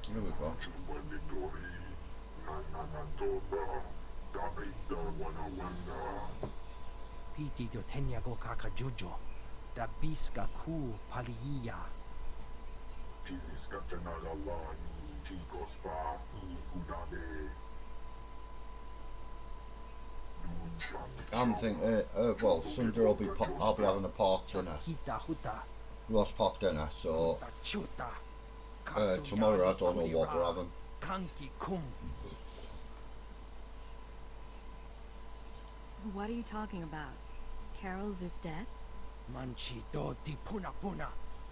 Here we go. Piti do tenyago kakajujo, da biska ku paliya. I'm thinking, well, Sunday I'll be having a pork dinner. Roast pork dinner, so tomorrow I don't know what we're having. What are you talking about? Carol's is dead? Manchi do di puna puna,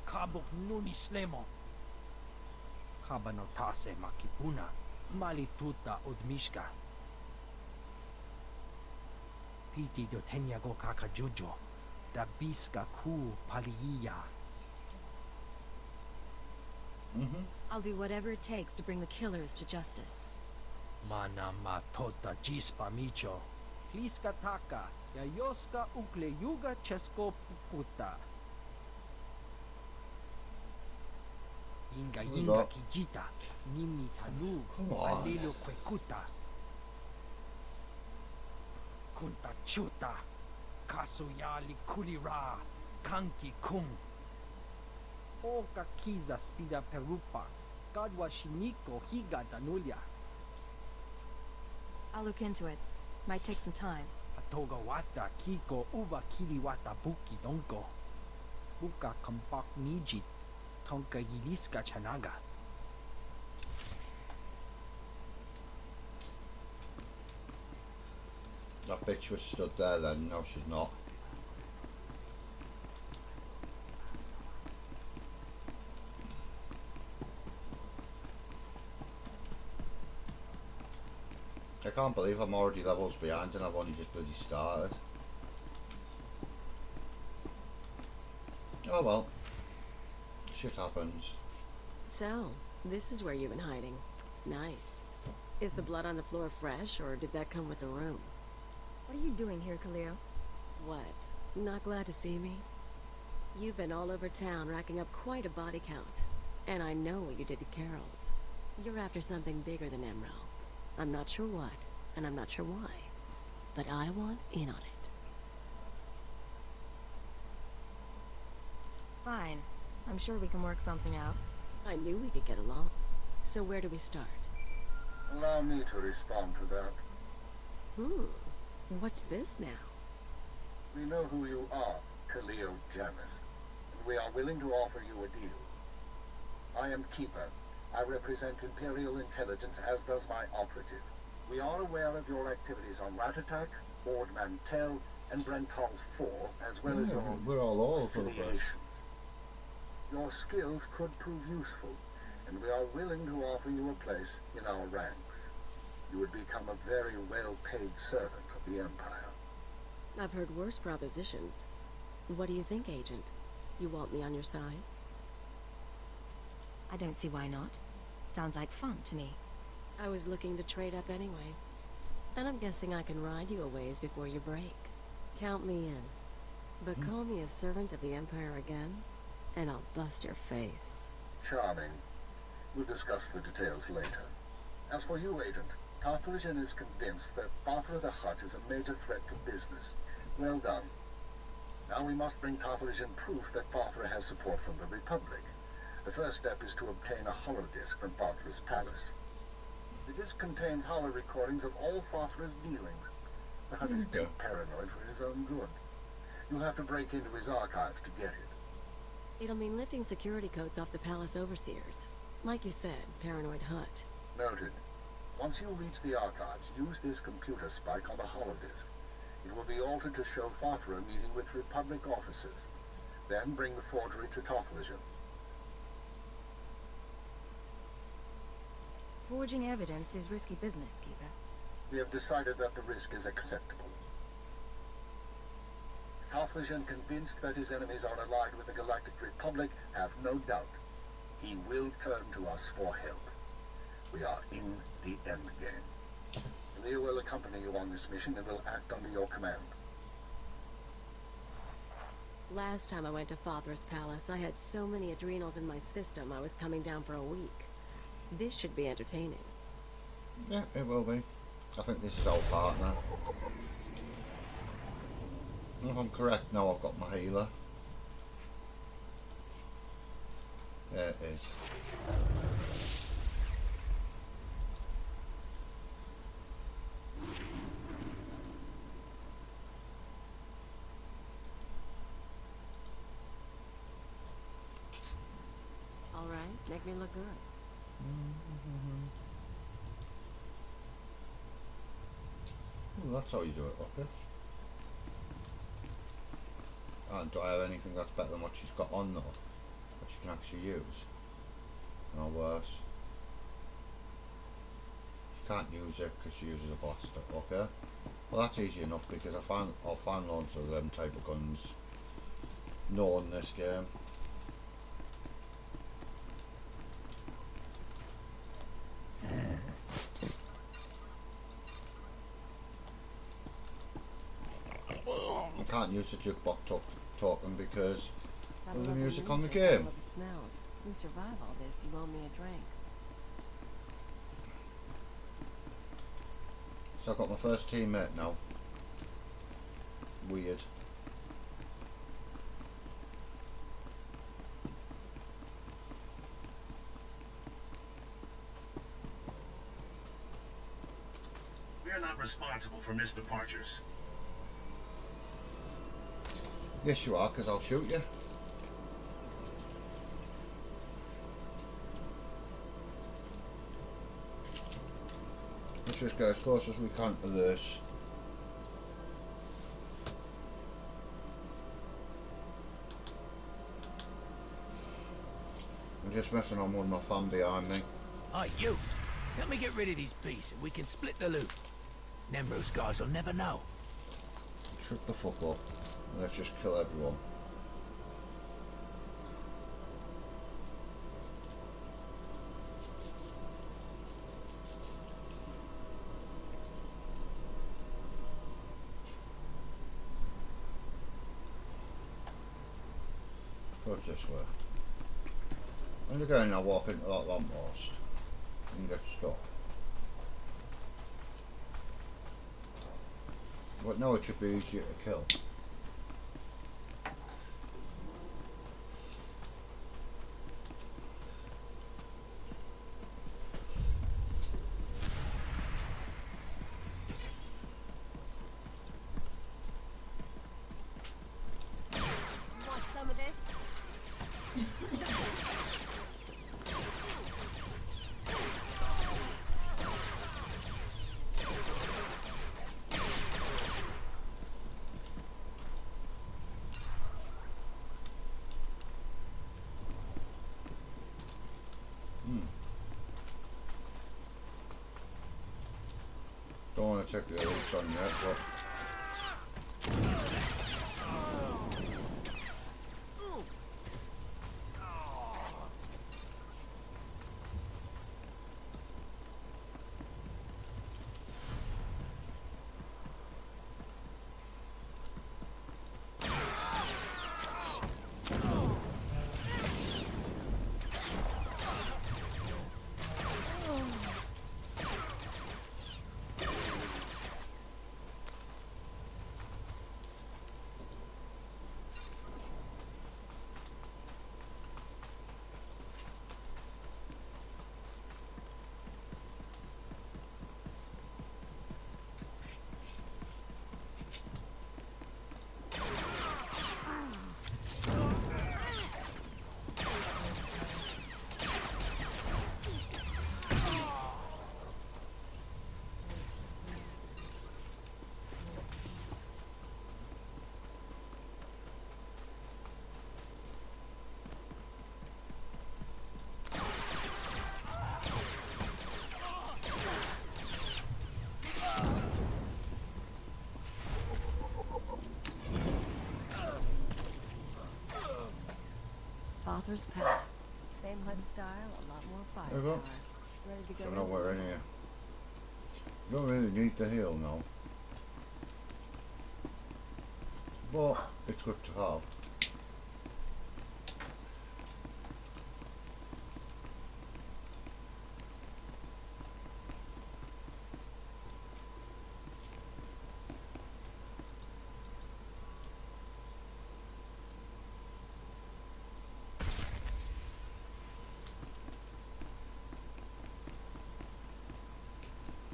kabuk nuni slemo. Kabanotase makipuna, malituta odmishka. Piti do tenyago kakajujo, da biska ku paliya. I'll do whatever it takes to bring the killers to justice. Mana matota jispa micho. Pliska taka, yayoska ukle yuga chesko pukuta. Inga inga kijita, nimi tanu, alelo kwekuta. Kunta chuta, kasuyali kulira, kanki kum. Oka kiza spida perupa, kadwa shiniko higa danulia. I'll look into it. Might take some time. Atoga wata kiko uba kiri wata buki donko. Buka kampak nijit, tonka yiliska chanaga. That bitch was stood there then, no she's not. I can't believe I'm already levels behind and I've only just bloody started. Oh well. Shit happens. So, this is where you've been hiding. Nice. Is the blood on the floor fresh, or did that come with the room? What are you doing here, Khalil? What? Not glad to see me? You've been all over town racking up quite a body count. And I know what you did to Carol's. You're after something bigger than Emerald. I'm not sure what, and I'm not sure why. But I want in on it. Fine. I'm sure we can work something out. I knew we could get along. So where do we start? Allow me to respond to that. What's this now? We know who you are, Khalil Janus, and we are willing to offer you a deal. I am Keeper. I represent Imperial Intelligence, as does my operative. We are aware of your activities on Ratatak, Ord Mantell, and Brental 4, as well as your we're all over the place. affiliations. Your skills could prove useful, and we are willing to offer you a place in our ranks. You would become a very well-paid servant of the Empire. I've heard worse propositions. What do you think, Agent? You want me on your side? I don't see why not. Sounds like fun to me. I was looking to trade up anyway. And I'm guessing I can ride you a ways before you break. Count me in. But call me a servant of the Empire again, and I'll bust your face. Charming. We'll discuss the details later. As for you, Agent, Tarthrajan is convinced that Fathra the Hutt is a major threat to business. Well done. Now we must bring Tarthrajan proof that Fathra has support from the Republic. The first step is to obtain a holodisk from Fathra's palace. The disk contains holo recordings of all Fathra's dealings. The Hutt is too paranoid for his own good. You'll have to break into his archives to get it. It'll mean lifting security codes off the palace overseers. Like you said, paranoid Hutt. Noted. Once you reach the archives, use this computer spike on the holodisk. It will be altered to show Fathra meeting with Republic officers. Then bring the forgery to Tarthrajan. Forging evidence is risky business, Keeper. We have decided that the risk is acceptable. Tarthrajan, convinced that his enemies are allied with the Galactic Republic, have no doubt. He will turn to us for help. We are in the endgame. Leah will accompany you on this mission and will act under your command. Last time I went to Fathra's palace, I had so many adrenals in my system I was coming down for a week. This should be entertaining. Yeah, it will be. I think this is our partner. If I'm correct now, I've got my healer. There it is. Alright, make me look good. Ooh, that's how you do it, okay. And do I have anything that's better than what she's got on though? That she can actually use? No worse. She can't use it because she uses a blaster, okay? Well, that's easy enough because I'll find loads of them type of guns known in this game. can't use the jukebox talking because Gotta of the love music on the music, game. all of the smells. We survive all this, you owe me a drink. So I've got my first teammate now. Weird. We are not responsible for missed departures. Yes you are, because I'll shoot you. Let's just go as close as we can to this. I'm just messing on with my fan behind me. Hey, you! Let me get rid of these beasts and we can split the loot. Nemro's guys will never know. Shut the fuck up. Let's just kill everyone. Goes this way. And again I walk into that lamppost and get stuck. But now it should be easier to kill. Want some of this? Don't want to take the other son yet, but Father's Pass. Same HUD style, a lot more there we firepower. go. Ready to go Don't know in? where in here. You don't really need the heal now. But it's good to have.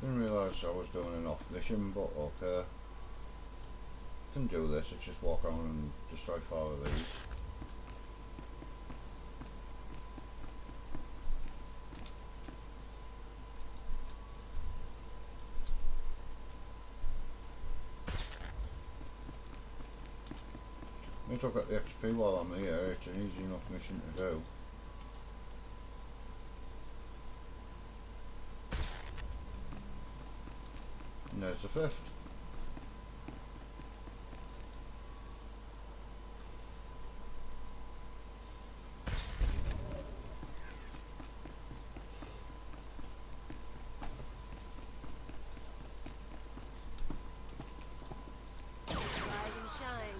Didn't realise I was doing an off mission, but okay. Can do this, it's just walk around and destroy 5 of these. Once I've got the XP while I'm here, it's an easy enough mission to do. And there's the 5th. Rise and shine.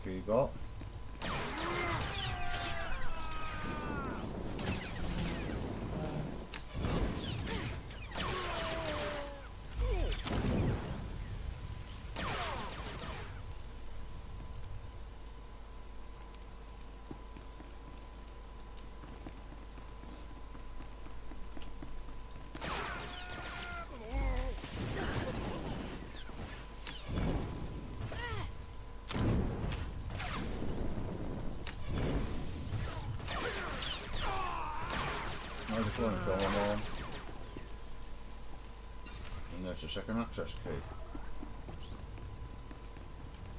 key got? I just want to go on. And there's a second access key.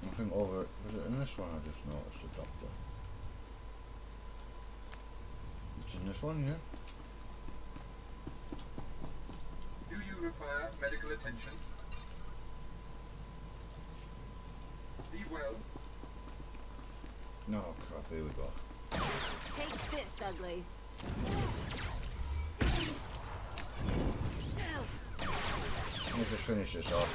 I think over, was it in this one I just noticed the doctor? It's in this one, yeah? Do you require medical attention? Be well. No, crap, here we go. Take this, ugly. Let me just finish this off.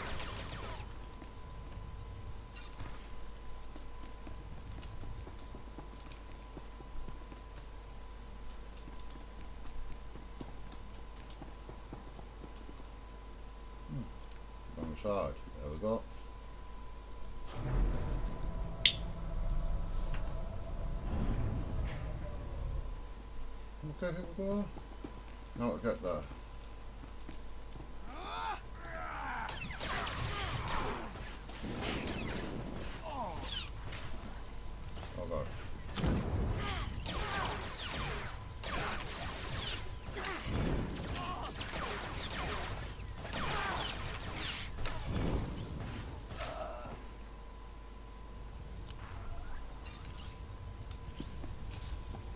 Wrong side. There we go. Okay, here we go. Now we get there. Oh god.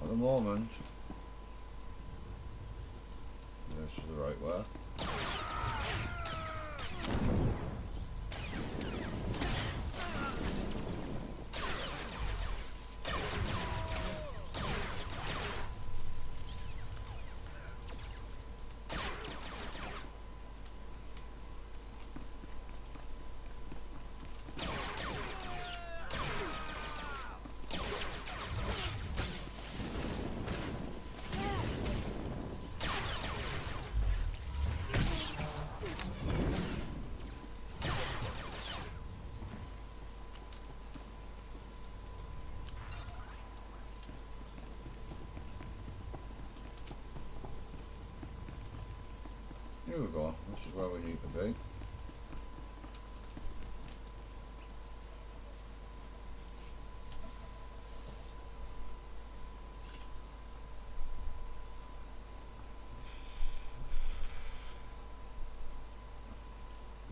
At the moment, this is the right way. Here we go, this is where we need to be.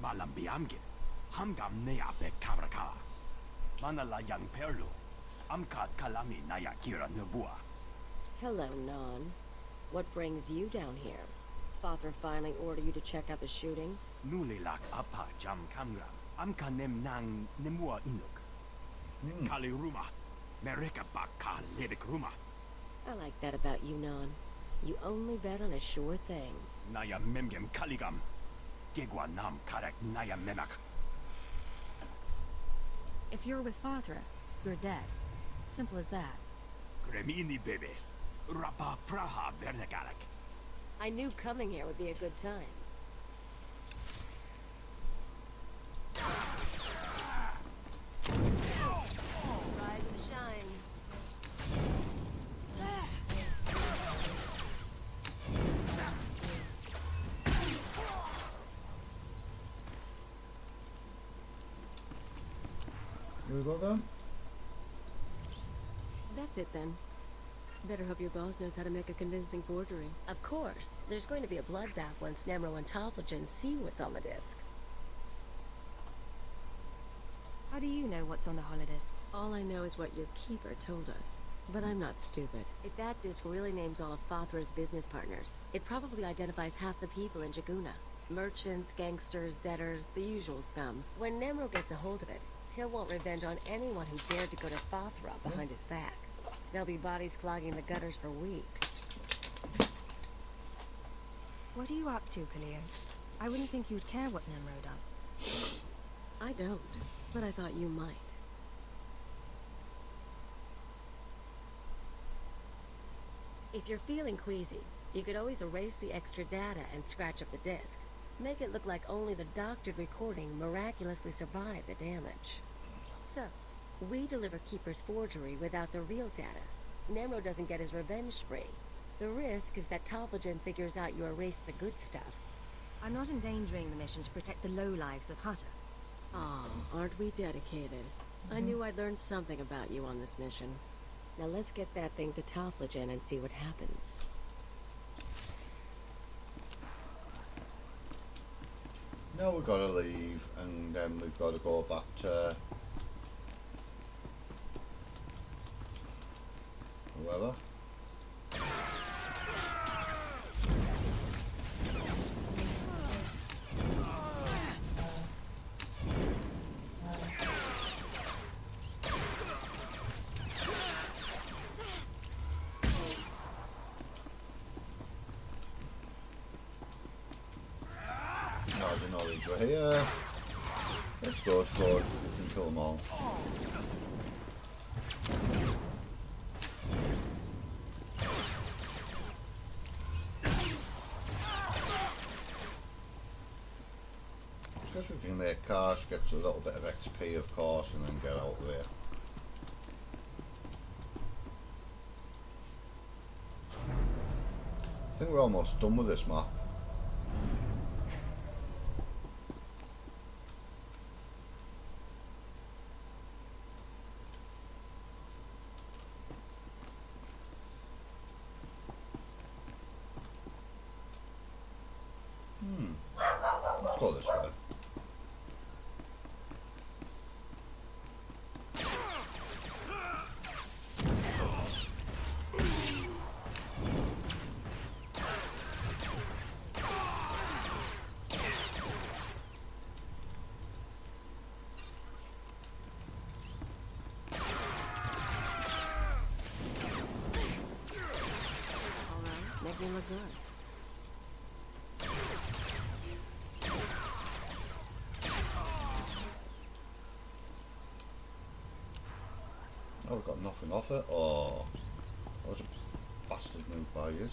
Malambiamgin, Hamgam Nea Bekaraka, Manala Yang Perlu, Amkat Kalami Naya Kira Nubua. Hello, Non. What brings you down here? Father finally ordered you to check out the shooting? Nulilak Apa Jam Kamgram, Amkanem Nang Nemua Inuk. Kali Ruma, Mereka Baka Lebik Ruma. I like that about you, Non. You only bet on a sure thing. Naya Memgem Kaligam, Gegwa Nam Karek Naya Memak. If you're with Father, you're dead. Simple as that. Kremini Bebe, Rapa Praha Vernegarek. I knew coming here would be a good time. Rise and shine. Here we go then. That's it then. Better hope your boss knows how to make a convincing forgery. Of course. There's going to be a bloodbath once Nemro and Toffligen see what's on the disc. How do you know what's on the holodisc? All I know is what your keeper told us. But I'm not stupid. If that disc really names all of Fathra's business partners, it probably identifies half the people in Jaguna. Merchants, gangsters, debtors, the usual scum. When Nemro gets a hold of it, he'll want revenge on anyone who dared to go to Fathra behind his back. There'll be bodies clogging the gutters for weeks. What are you up to, Cleo? I wouldn't think you'd care what Nemro does. I don't, but I thought you might. If you're feeling queasy, you could always erase the extra data and scratch up the disk. Make it look like only the doctored recording miraculously survived the damage. So, we deliver Keeper's forgery without the real data. Nemro doesn't get his revenge spree. The risk is that Tophagen figures out you erased the good stuff. I'm not endangering the mission to protect the lowlives of Hutter. Aw, aren't we dedicated? I knew I'd learn something about you on this mission. Now let's get that thing to Tophagen and see what happens. Now we've got to leave, and then we've got to go back to whoever. No, I didn't know these were here. Let's go, we can kill them all. Guess we can make cars, get a little bit of XP of course, and then get out of there. I think we're almost done with this map. Let's go this way. Alright, make me look good. Oh, we've got nothing off it. Oh, that was a bastard move by us.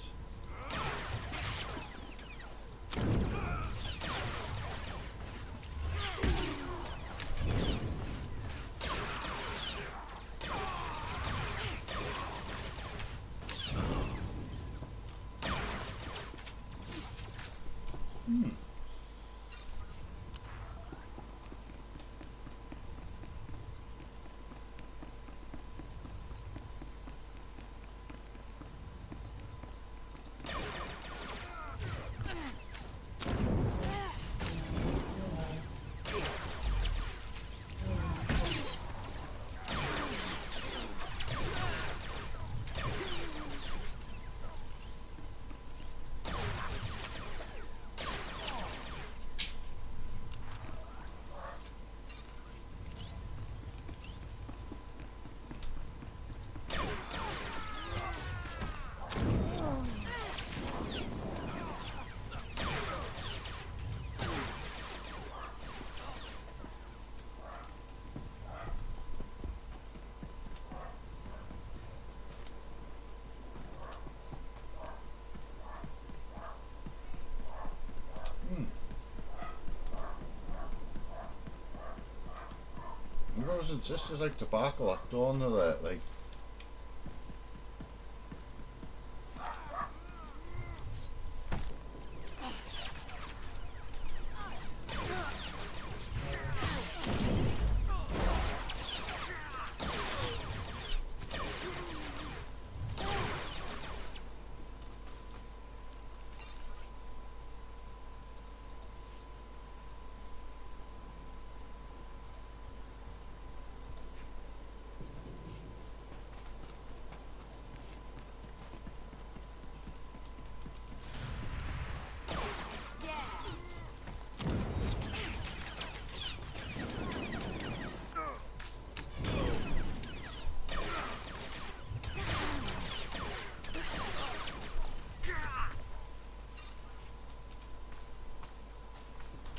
Brothers and sisters like tobacco, like dawn of that, like.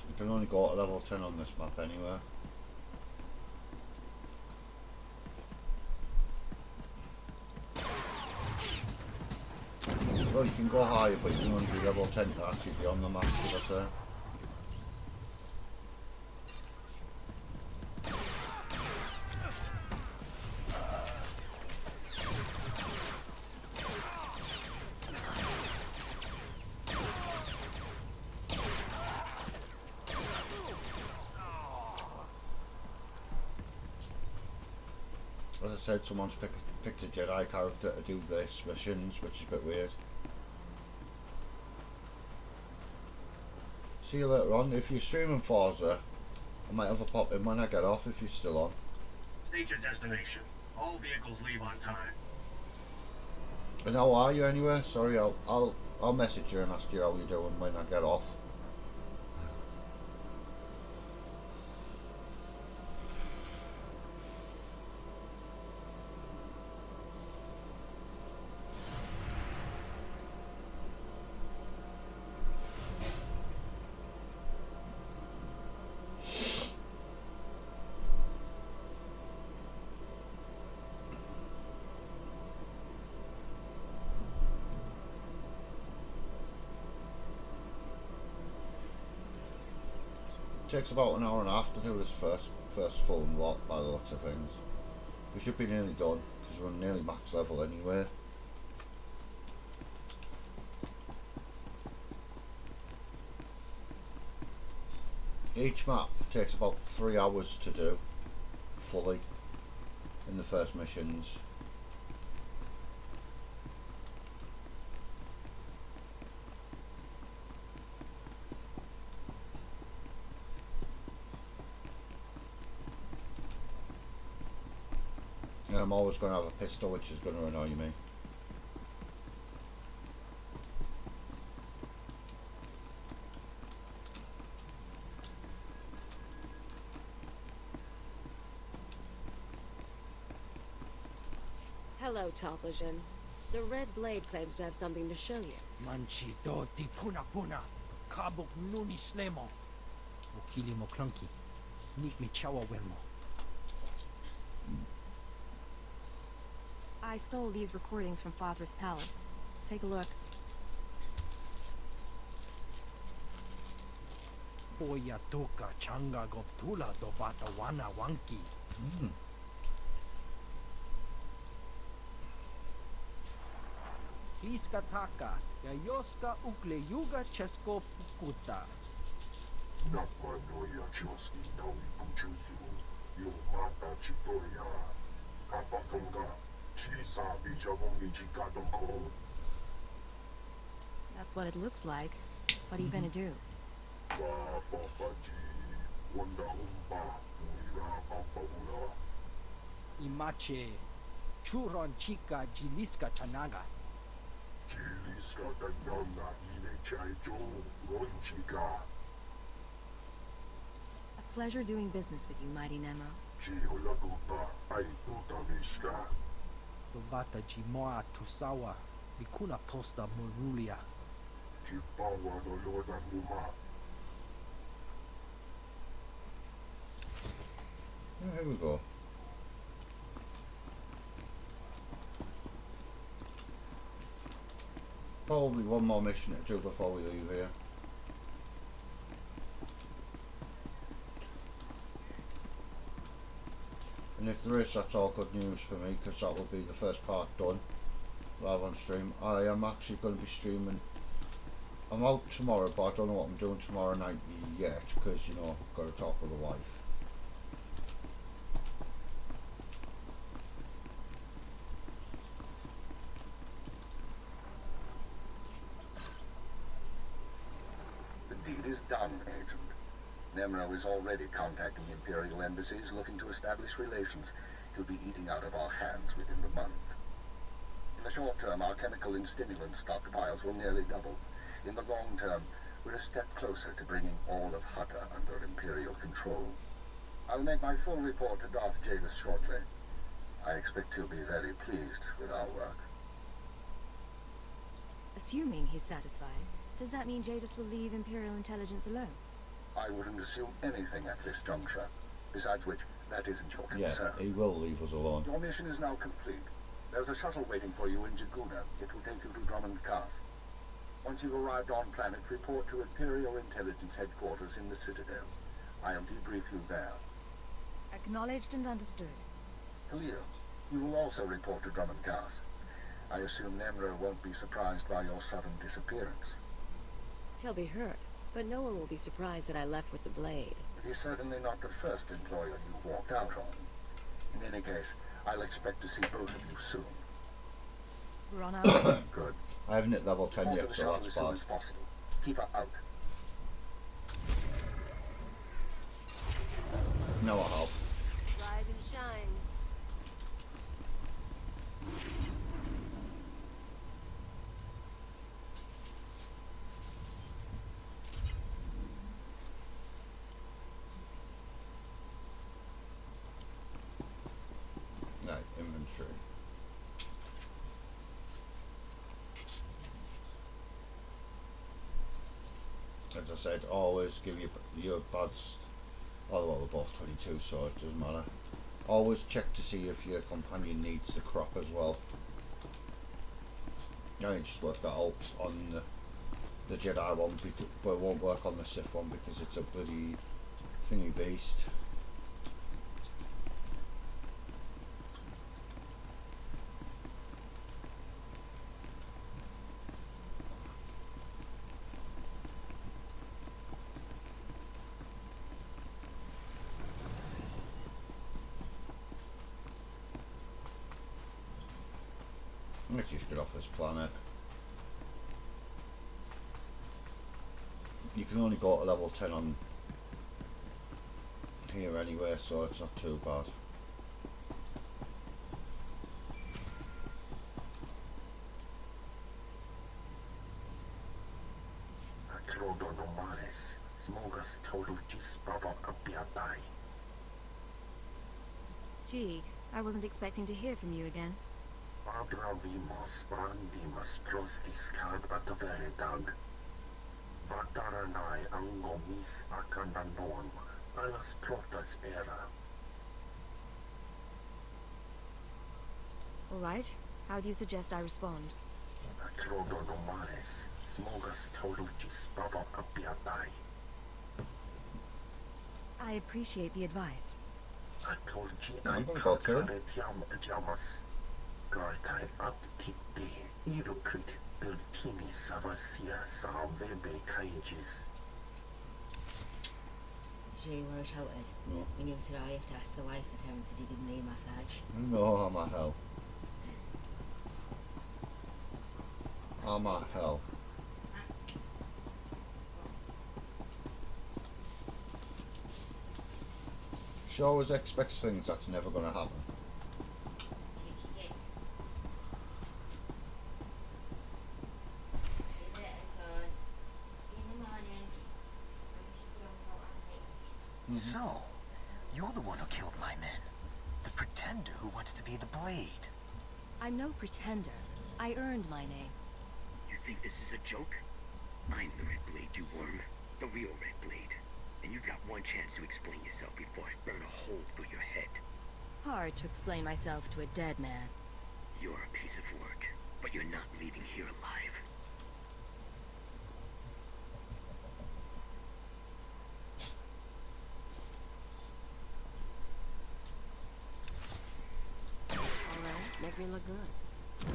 You can only go to level 10 on this map anyway. can go higher, but you can only be level 10 to actually be on the map, should I say. As I said, someone's picked a Jedi character to do this missions, which is a bit weird. See you later on. If you're streaming Forza, I might have a pop in when I get off if you're still on. State your destination. All vehicles leave on time. And how are you anyway? Sorry, I'll message you and ask you how you're doing when I get off. Takes about an hour and a half to do this first full lot by the looks of things. We should be nearly done because we're nearly max level anyway. Each map takes about 3 hours to do fully in the first missions. And I'm always going to have a pistol, which is going to annoy me. Hello, Tophagen. The Red Blade claims to have something to show you. Manchi do ti puna puna. Kabuk nuni slemo. Okili mo clunky. Nik mi chawa wermo. I stole these recordings from Father's palace. Take a look. Poya toka changa goptula do bata wana wanki. Kliska taka, yayoska ukle yuga chesko pukuta. Nakma noya choski nawi puchuzu. Yo mata chitoya. Apatonga. That's what it looks like. What are you gonna do? Imache, churon chica jiliska chanaga. Jiliska danana ine chaijo ronchika. A pleasure doing business with you, Mighty Nemro. Jiolaguta aituta mishka. Dobata jimoa tusawa, mikuna posta morulia. Jipawa doloda numa. Here we go. Probably one more mission to do before we leave here. And if there is, that's all good news for me, because that will be the first part done live on stream. I am actually going to be streaming. I'm out tomorrow, but I don't know what I'm doing tomorrow night yet, because, you know, I've got to talk with the wife. The deed is done, Agent. Nemro is already contacting Imperial embassies looking to establish relations. He'll be eating out of our hands within the month. In the short term, our chemical and stimulant stockpiles will nearly double. In the long term, we're a step closer to bringing all of Hutta under Imperial control. I'll make my full report to Darth Jadis shortly. I expect he'll be very pleased with our work. Assuming he's satisfied, does that mean Jadis will leave Imperial intelligence alone? I wouldn't assume anything at this juncture. Besides which, that isn't your concern. Yeah, he will leave us alone. Your mission is now complete. There's a shuttle waiting for you in Jaguna. It will take you to Drummond Cast. Once you've arrived on planet, report to Imperial Intelligence Headquarters in the Citadel. I'll debrief you there. Acknowledged and understood. Khalil, you will also report to Drummond Cars. I assume Nemro won't be surprised by your sudden disappearance. He'll be hurt, but no one will be surprised that I left with the blade. It is certainly not the first employer you've walked out on. In any case, I'll expect to see both of you soon. We're on our way. Good. I haven't hit level 10 Report to yet, the so shuttle that's as soon bad. as possible. Keep her out. No, I have. Rise and shine. Right, inventory. As I said, always give your buds. Oh well, they're both 22, so it doesn't matter. Always check to see if your companion needs the crop as well. I can just work that out on the Jedi one, but it won't work on the Sith one because it's a bloody thingy beast. Let's just get off this planet. You can only go to level 10 on here anyway, so it's not too bad. Jeeg, I wasn't expecting to hear from you again. Abramimos brandimus prostis cag ataveredag. Vataranai angomis akandanon, alas protas era. All right. How do you suggest I respond? Acrodonomares, smogas tolugis baba apiatai. I appreciate the advice. Akolgi I'm ai gonna go kill him. kakaretiam jamas. Graitai aptikte, irukrit bertini savasia salvebe kaijis. Sure you were shouted No. when you arrived to ask the wife at him to do the knee massage. No, I'm a hell. I'm a hell. She always expects things that's never going to happen. So, you're the one who killed my men. The pretender who wants to be the Blade. I'm no pretender. I earned my name. You think this is a joke? I'm the Red Blade, you worm. The real Red Blade. And you've got one chance to explain yourself before I burn a hole through your head. Hard to explain myself to a dead man. You're a piece of work, but you're not leaving here alive. Alright, make me look good.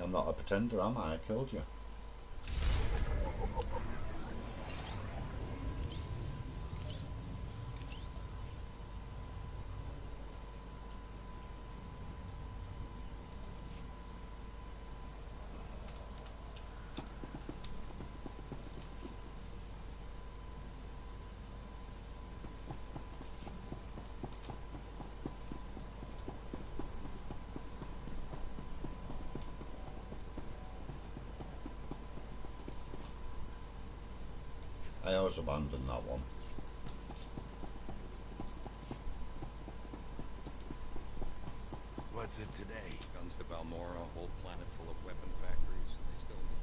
I'm not a pretender, am I? I killed you. I always abandoned that one. What's it today? Guns to Balmora, a whole planet full of weapon factories. They still need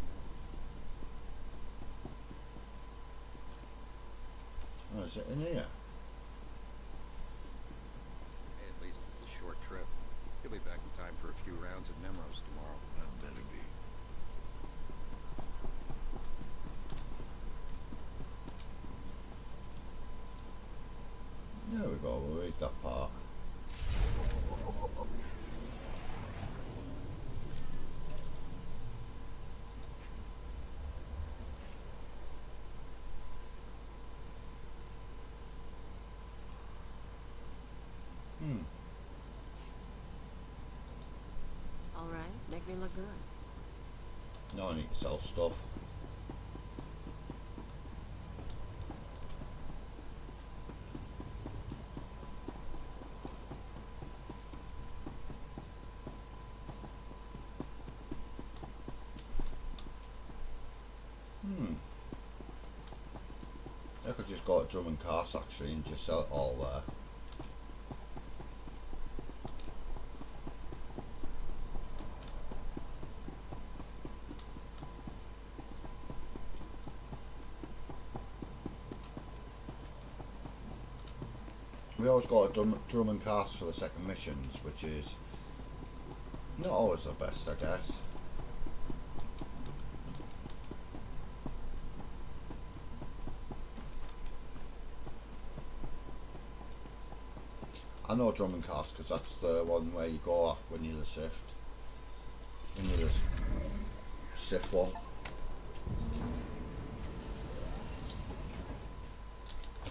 more. Oh, is it in here? Hey, at least it's a short trip. He'll be back in time for a few rounds at Nemros tomorrow. That better be. There we go, we'll read that part. Alright, make me look good. No, I need to sell stuff. I could just go to Drummond Cast actually and just sell it all there. We always go to Drummond Cast for the second missions, which is not always the best, I guess. I know Drummond Cast because that's the one where you go at when you're the Sith. When you're the Sith one.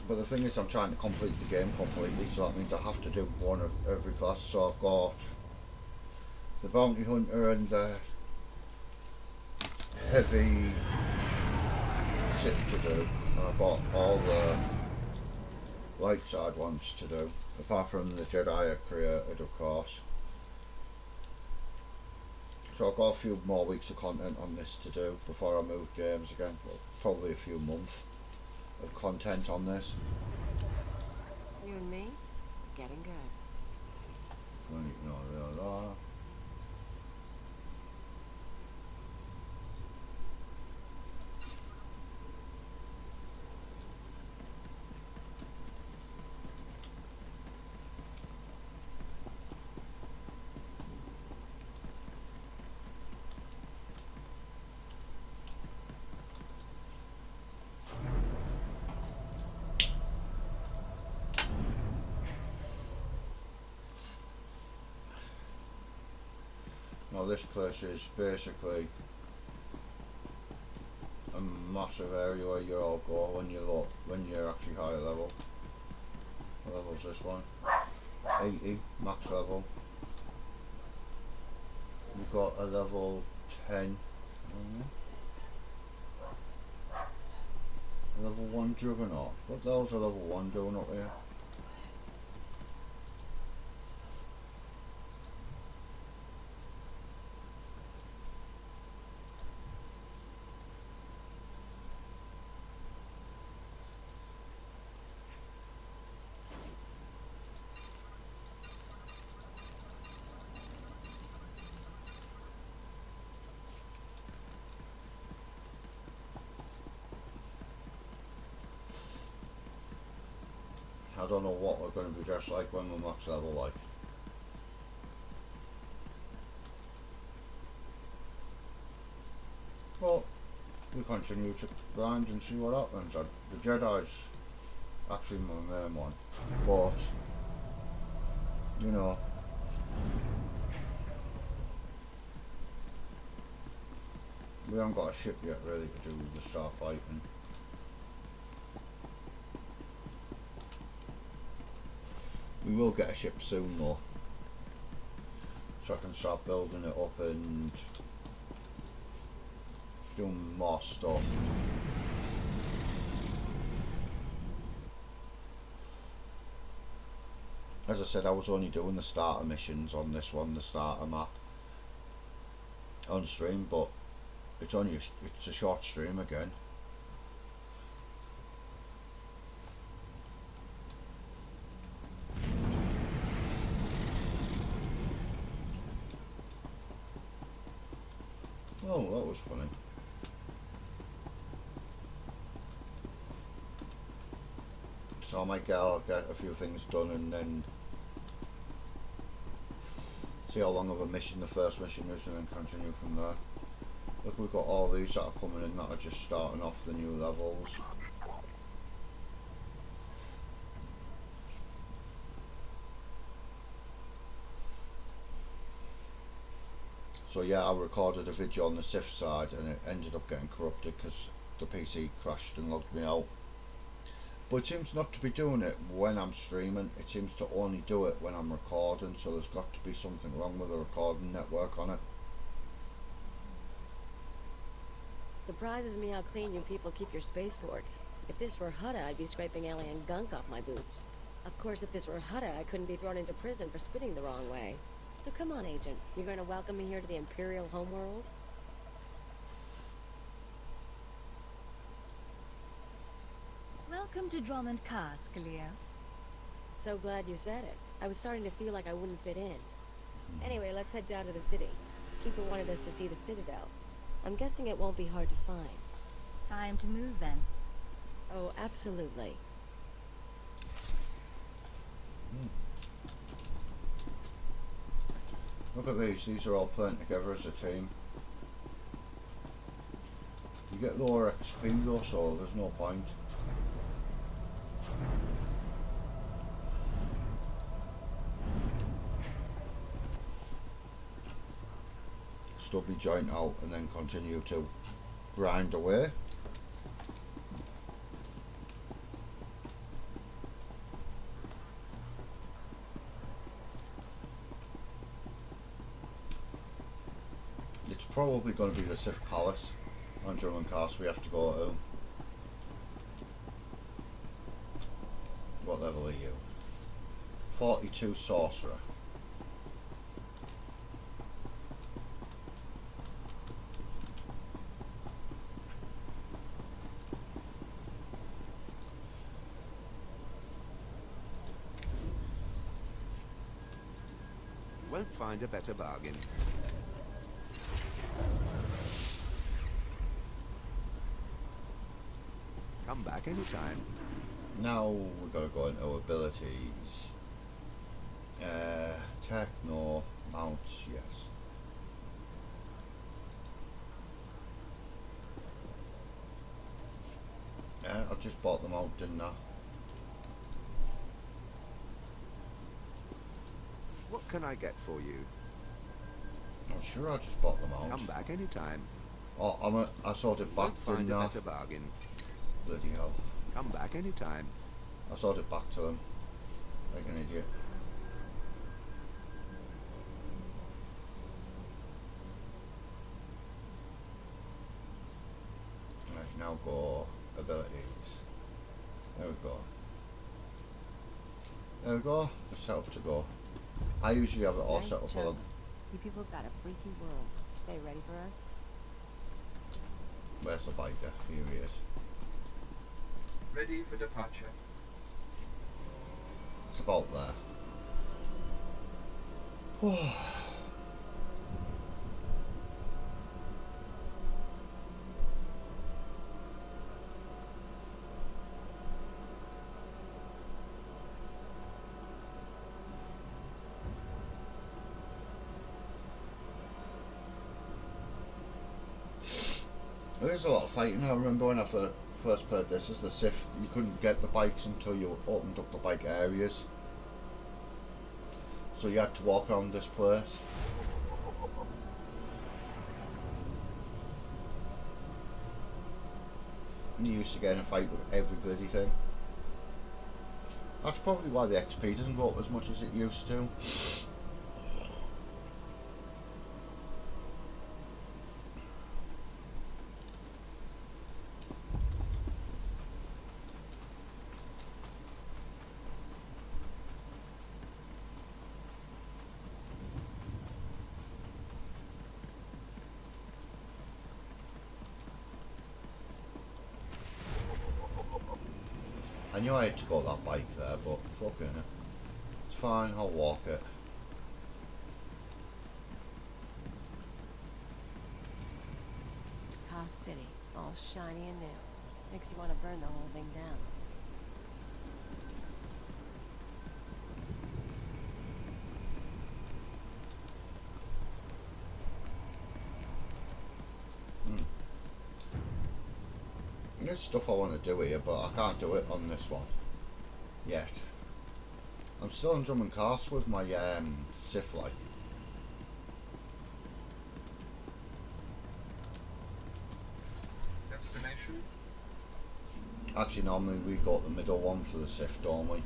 But the thing is, I'm trying to complete the game completely, so that means I have to do one of every class. So I've got the Bounty Hunter and the Heavy Sith to do, and I've got all the light side ones to do, apart from the Jedi I created, of course. So I've got a few more weeks of content on this to do before I move games again. Well, probably a few months of content on this. You and me, getting good. Now this place is basically a massive area where you all go when you're actually higher level. What level's this one? 80 max level. We've got a level 10. Level 1 Juggernaut. What the hell's a level 1 doing up here? I don't know what we're going to be dressed like when we're max level like. Well, we continue to grind and see what happens. The Jedi's actually my main one, but you know, we haven't got a ship yet really to do the start fighting. We will get a ship soon though, so I can start building it up and doing more stuff. As I said, I was only doing the starter missions on this one, the starter map, on stream, but it's a short stream again. So I'll get a few things done and then see how long of a mission the first mission is and then continue from there. Look, we've got all these that are coming in that are just starting off the new levels. So yeah, I recorded a video on the Sif side and it ended up getting corrupted because the PC crashed and logged me out. But it seems not to be doing it when I'm streaming, it seems to only do it when I'm recording, so there's got to be something wrong with the recording network on it. Surprises me how clean you people keep your spaceports. If this were Hutta, I'd be scraping alien gunk off my boots. Of course, if this were Hutta, I couldn't be thrown into prison for spitting the wrong way. So come on, Agent. You're going to welcome me here to the Imperial homeworld? Welcome to Drummond Cars, Kalia. So glad you said it. I was starting to feel like I wouldn't fit in. Anyway, let's head down to the city. Keeper wanted us to see the Citadel. I'm guessing it won't be hard to find. Time to move then. Oh, absolutely. Look at these are all playing together as a team. You get lower XP though, so there's no point. Stub your joint out and then continue to grind away. It's probably going to be the Sith Palace on Drummond Castle we have to go to. What level are you? 42 Sorcerer. Won't find a better bargain. Come back anytime. Now we've got to go into abilities. Tech, no. Mounts, yes. Yeah, I just bought them out, didn't I? What can I get for you? I'm sure I just bought them out. Come back anytime. Oh, I sold it back, Won't find didn't a I? better bargain. Bloody hell. Come back anytime. I sold it back to them. Like an idiot. Right, now go abilities. There we go. There we go. It's set up to go. I usually have it all Nice set up for job. them. You people got a freaky world. They ready for us? Where's the biker? Here he is. Ready for departure. It's about there. There is a lot of fighting. I remember when I first played this as the Sith, you couldn't get the bikes until you opened up the bike areas. So you had to walk around this place. And you used to get in a fight with every bloody thing. That's probably why the XP doesn't go up as much as it used to. I knew I had to go that bike there, but fucking it. It's fine, I'll walk it. Cost City, all shiny and new. Makes you want to burn the whole thing down. There's stuff I want to do here, but I can't do it on this one yet. I'm still in Drummond Castle with my Sith light. Destination? Actually, normally we got the middle one for the Sith, don't we?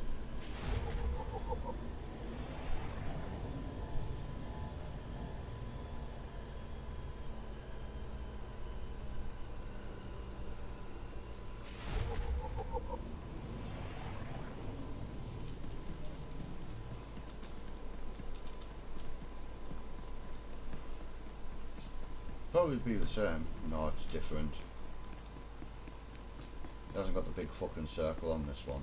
Probably be the same. No, it's different. It hasn't got the big fucking circle on this one.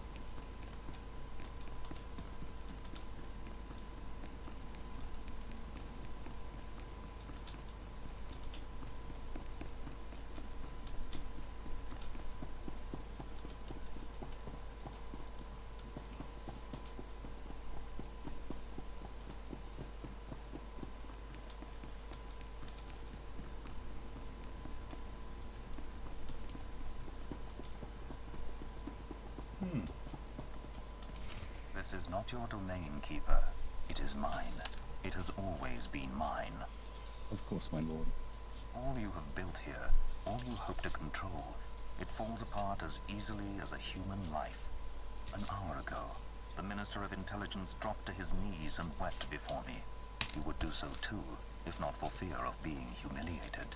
This is not your domain, Keeper. It is mine. It has always been mine. Of course, my lord. All you have built here, all you hope to control, it falls apart as easily as a human life. An hour ago, the Minister of Intelligence dropped to his knees and wept before me. He would do so too, if not for fear of being humiliated.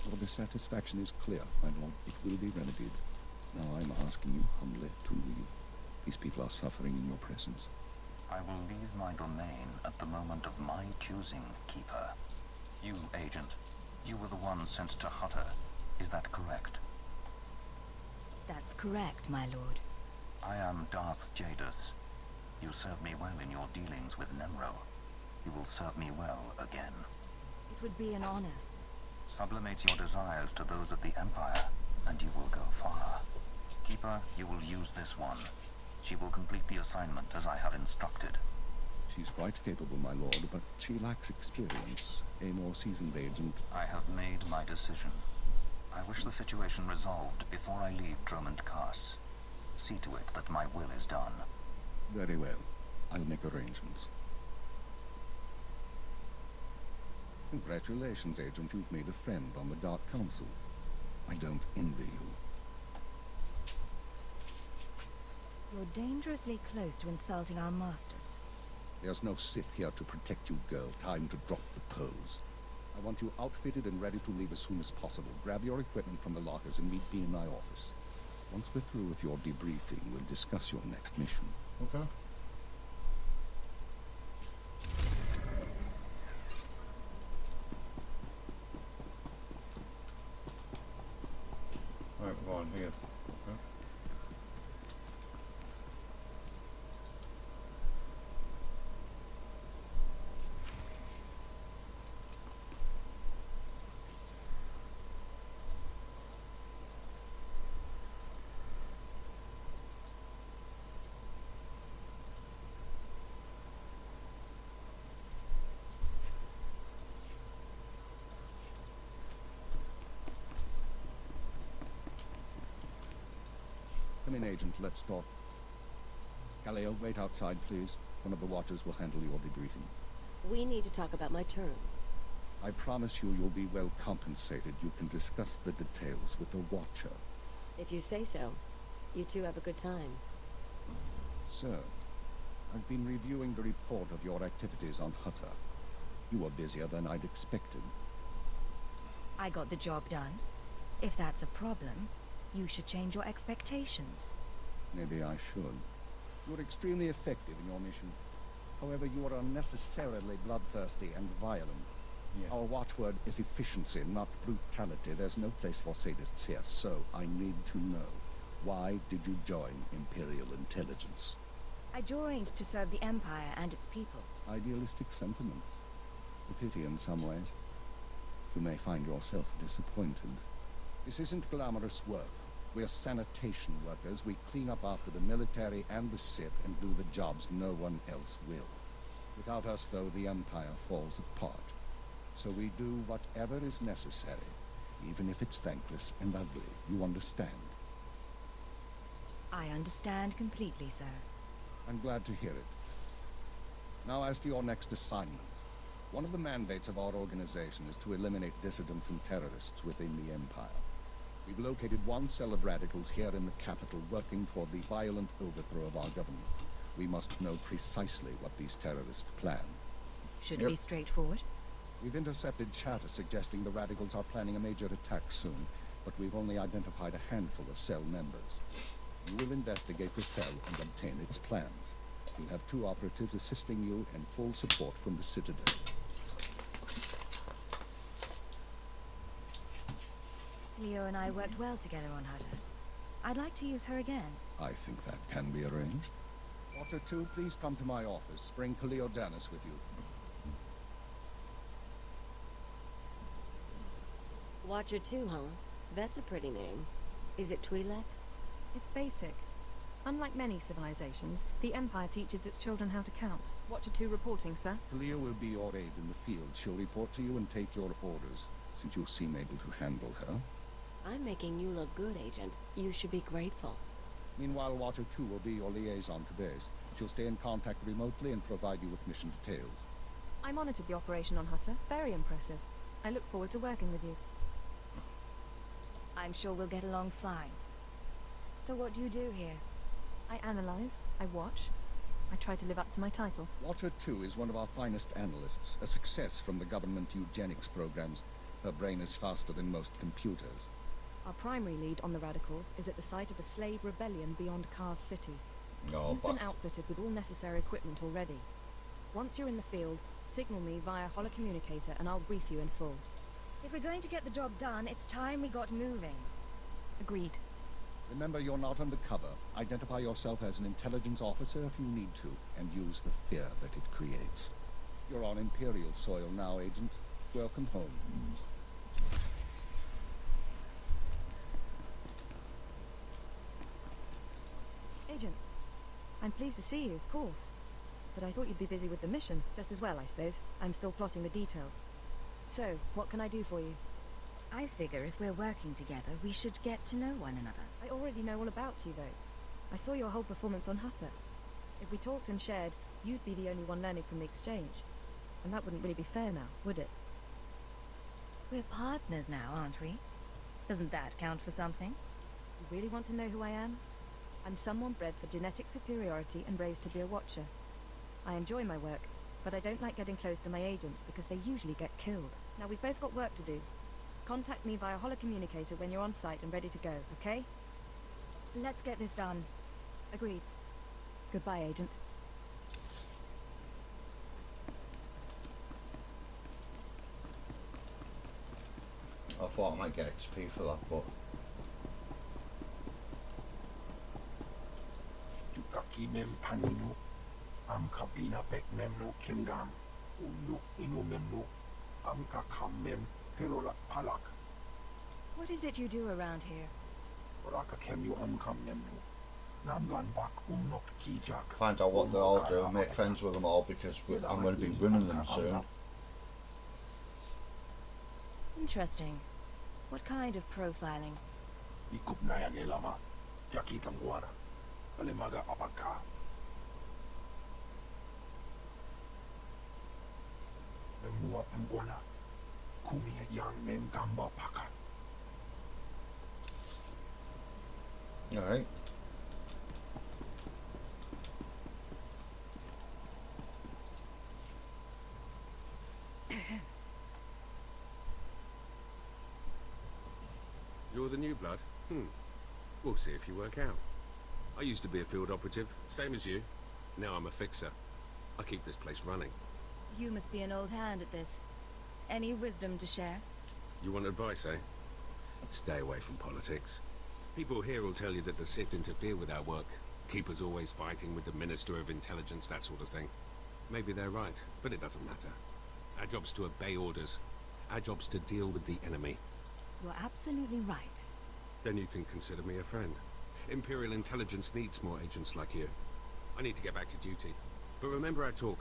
Your dissatisfaction is clear, my lord. It will be remedied. Now I'm asking you humbly to leave. These people are suffering in your presence. I will leave my domain at the moment of my choosing, Keeper. You, Agent, you were the one sent to Hutter. Is that correct? That's correct, my lord. I am Darth Jadus. You served me well in your dealings with Nemro. You will serve me well again. It would be an honor. Sublimate your desires to those of the Empire, and you will go far. Keeper, you will use this one. She will complete the assignment as I have instructed. She's quite capable, my lord, but she lacks experience. A more seasoned agent... I have made my decision. I wish the situation resolved before I leave Drummond Cass. See to it that my will is done. Very well. I'll make arrangements. Congratulations, Agent. You've made a friend on the Dark Council. I don't envy you. You're dangerously close to insulting our masters. There's no Sith here to protect you, girl. Time to drop the pose. I want you outfitted and ready to leave as soon as possible. Grab your equipment from the lockers and meet me in my office. Once we're through with your debriefing, we'll discuss your next mission. Okay. Alright, we're on here. Okay. Come in, Agent. Let's talk. Galileo, wait outside, please. One of the watchers will handle your debriefing. We need to talk about my terms. I promise you you'll be well compensated. You can discuss the details with the watcher. If you say so. You two have a good time. Sir, I've been reviewing the report of your activities on Hutter. You were busier than I'd expected. I got the job done. If that's a problem, you should change your expectations. Maybe I should. You're extremely effective in your mission. However, you are unnecessarily bloodthirsty and violent. Yeah. Our watchword is efficiency, not brutality. There's no place for sadists here, so I need to know. Why did you join Imperial Intelligence? I joined to serve the Empire and its people. Idealistic sentiments. A pity in some ways. You may find yourself disappointed. This isn't glamorous work. We're sanitation workers. We clean up after the military and the Sith and do the jobs no one else will. Without us, though, the Empire falls apart. So we do whatever is necessary, even if it's thankless and ugly. You understand? I understand completely, sir. I'm glad to hear it. Now as to your next assignment. One of the mandates of our organization is to eliminate dissidents and terrorists within the Empire. We've located one cell of radicals here in the capital working toward the violent overthrow of our government. We must know precisely what these terrorists plan. Should it be straightforward? We've intercepted chatter suggesting the radicals are planning a major attack soon, but we've only identified a handful of cell members. You will investigate the cell and obtain its plans. You'll have 2 operatives assisting you and full support from the Citadel. Cleo and I worked well together on Hutter. I'd like to use her again. I think that can be arranged. Watcher 2, please come to my office. Bring Khalil Danis with you. Watcher 2, huh? That's a pretty name. Is it Twi'lek? It's basic. Unlike many civilizations, the Empire teaches its children how to count. Watcher 2 reporting, sir. Khalil will be your aide in the field. She'll report to you and take your orders, since you seem able to handle her. I'm making you look good, Agent. You should be grateful. Meanwhile, Watcher 2 will be your liaison to base. She'll stay in contact remotely and provide you with mission details. I monitored the operation on Hutter. Very impressive. I look forward to working with you. I'm sure we'll get along fine. So what do you do here? I analyze, I watch, I try to live up to my title. Watcher 2 is one of our finest analysts, a success from the government eugenics programs. Her brain is faster than most computers. Our primary lead on the radicals is at the site of a slave rebellion beyond Kars City. You've been outfitted with all necessary equipment already. Once you're in the field, signal me via holocommunicator and I'll brief you in full. If we're going to get the job done, it's time we got moving. Agreed. Remember, you're not undercover. Identify yourself as an intelligence officer if you need to, and use the fear that it creates. You're on Imperial soil now, Agent. Welcome home. Agent, I'm pleased to see you, of course. But I thought you'd be busy with the mission, just as well, I suppose. I'm still plotting the details. So, what can I do for you? I figure if we're working together, we should get to know one another. I already know all about you, though. I saw your whole performance on Hutter. If we talked and shared, you'd be the only one learning from the exchange. And that wouldn't really be fair now, would it? We're partners now, aren't we? Doesn't that count for something? You really want to know who I am? I'm someone bred for genetic superiority and raised to be a watcher. I enjoy my work, but I don't like getting close to my agents because they usually get killed. Now we've both got work to do. Contact me via holocommunicator when you're on site and ready to go, okay? Let's get this done. Agreed. Goodbye, Agent. I thought I might get XP for that, but... Jukaki mem panino, am kabina pek memno kimgam, ulu inu memno, am kakam mem pelolak palak. What is it you do around here? Oraka kem you kam memno, namgan bak nok kijak. Find out what they all do, make friends with them all because I'm going to be winning them soon. Interesting. What kind of profiling? Ikup na yan nilama, jakitang guana, alimaga apaka. Memua pemguana, kumi yang mem gamba paka. Alright. You're the new blood? We'll see if you work out. I used to be a field operative, same as you. Now I'm a fixer. I keep this place running. You must be an old hand at this. Any wisdom to share? You want advice, eh? Stay away from politics. People here will tell you that the Sith interfere with our work. Keep us always fighting with the Minister of Intelligence, that sort of thing. Maybe they're right, but it doesn't matter. Our job's to obey orders. Our job's to deal with the enemy. You're absolutely right. Then you can consider me a friend. Imperial Intelligence needs more agents like you. I need to get back to duty. But remember our talk.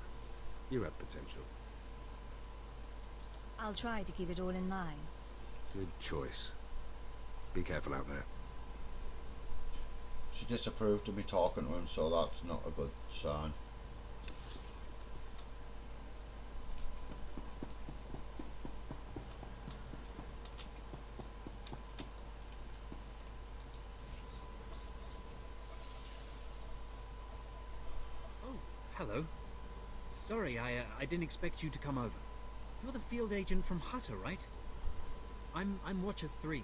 You have potential. I'll try to keep it all in mind. Good choice. Be careful out there. She disapproved of me talking to him, so that's not a good sign. Hello. Sorry, I didn't expect you to come over. You're the field agent from Hutter, right? I'm Watcher 3.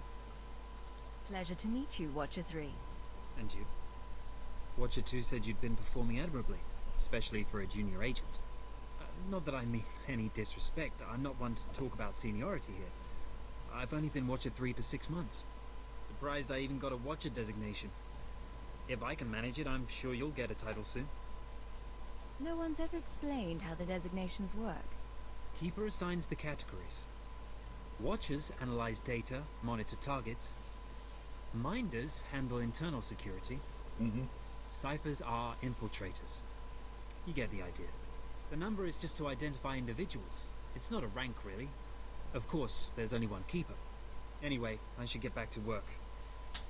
Pleasure to meet you, Watcher 3. And you? Watcher 2 said you'd been performing admirably, especially for a junior agent. Not that I mean any disrespect. I'm not one to talk about seniority here. I've only been Watcher 3 for 6 months. Surprised I even got a Watcher designation. If I can manage it, I'm sure you'll get a title soon. No one's ever explained how the designations work. Keeper assigns the categories. Watchers analyze data, monitor targets. Minders handle internal security. Ciphers are infiltrators. You get the idea. The number is just to identify individuals. It's not a rank, really. Of course, there's only one keeper. Anyway, I should get back to work.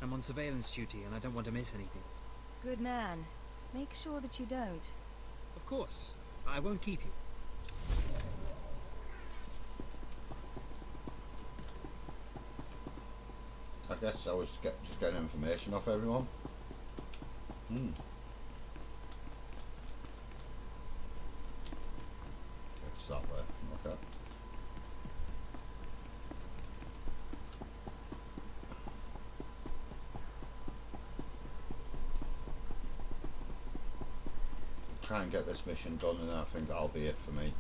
I'm on surveillance duty and I don't want to miss anything. Good man. Make sure that you don't. Of course. I won't keep you. I guess I was just getting information off everyone. It's that way. Okay. Try and get this mission done, and I think that'll be it for me.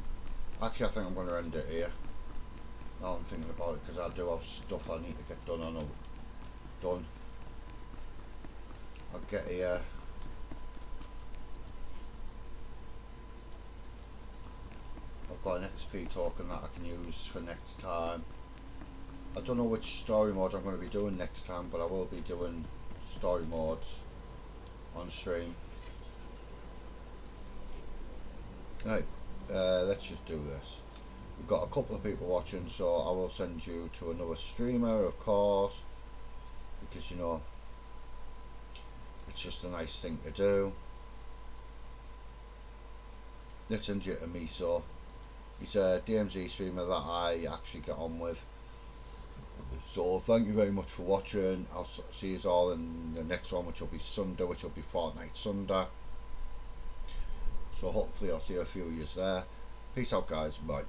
Actually, I think I'm going to end it here. Now I'm thinking about it, because I do have stuff I need to get done. I know done. I'll get here. I've got an XP token that I can use for next time. I don't know which story mode I'm going to be doing next time, but I will be doing story modes on stream. Right, let's just do this. We've got a couple of people watching, so I will send you to another streamer, of course, because, you know, it's just a nice thing to do. Let's send you to Miso. He's a DMZ streamer that I actually get on with. So thank you very much for watching. I'll see you all in the next one, which will be Sunday, which will be Fortnite Sunday. So hopefully I'll see a few of you there. Peace out, guys. Bye.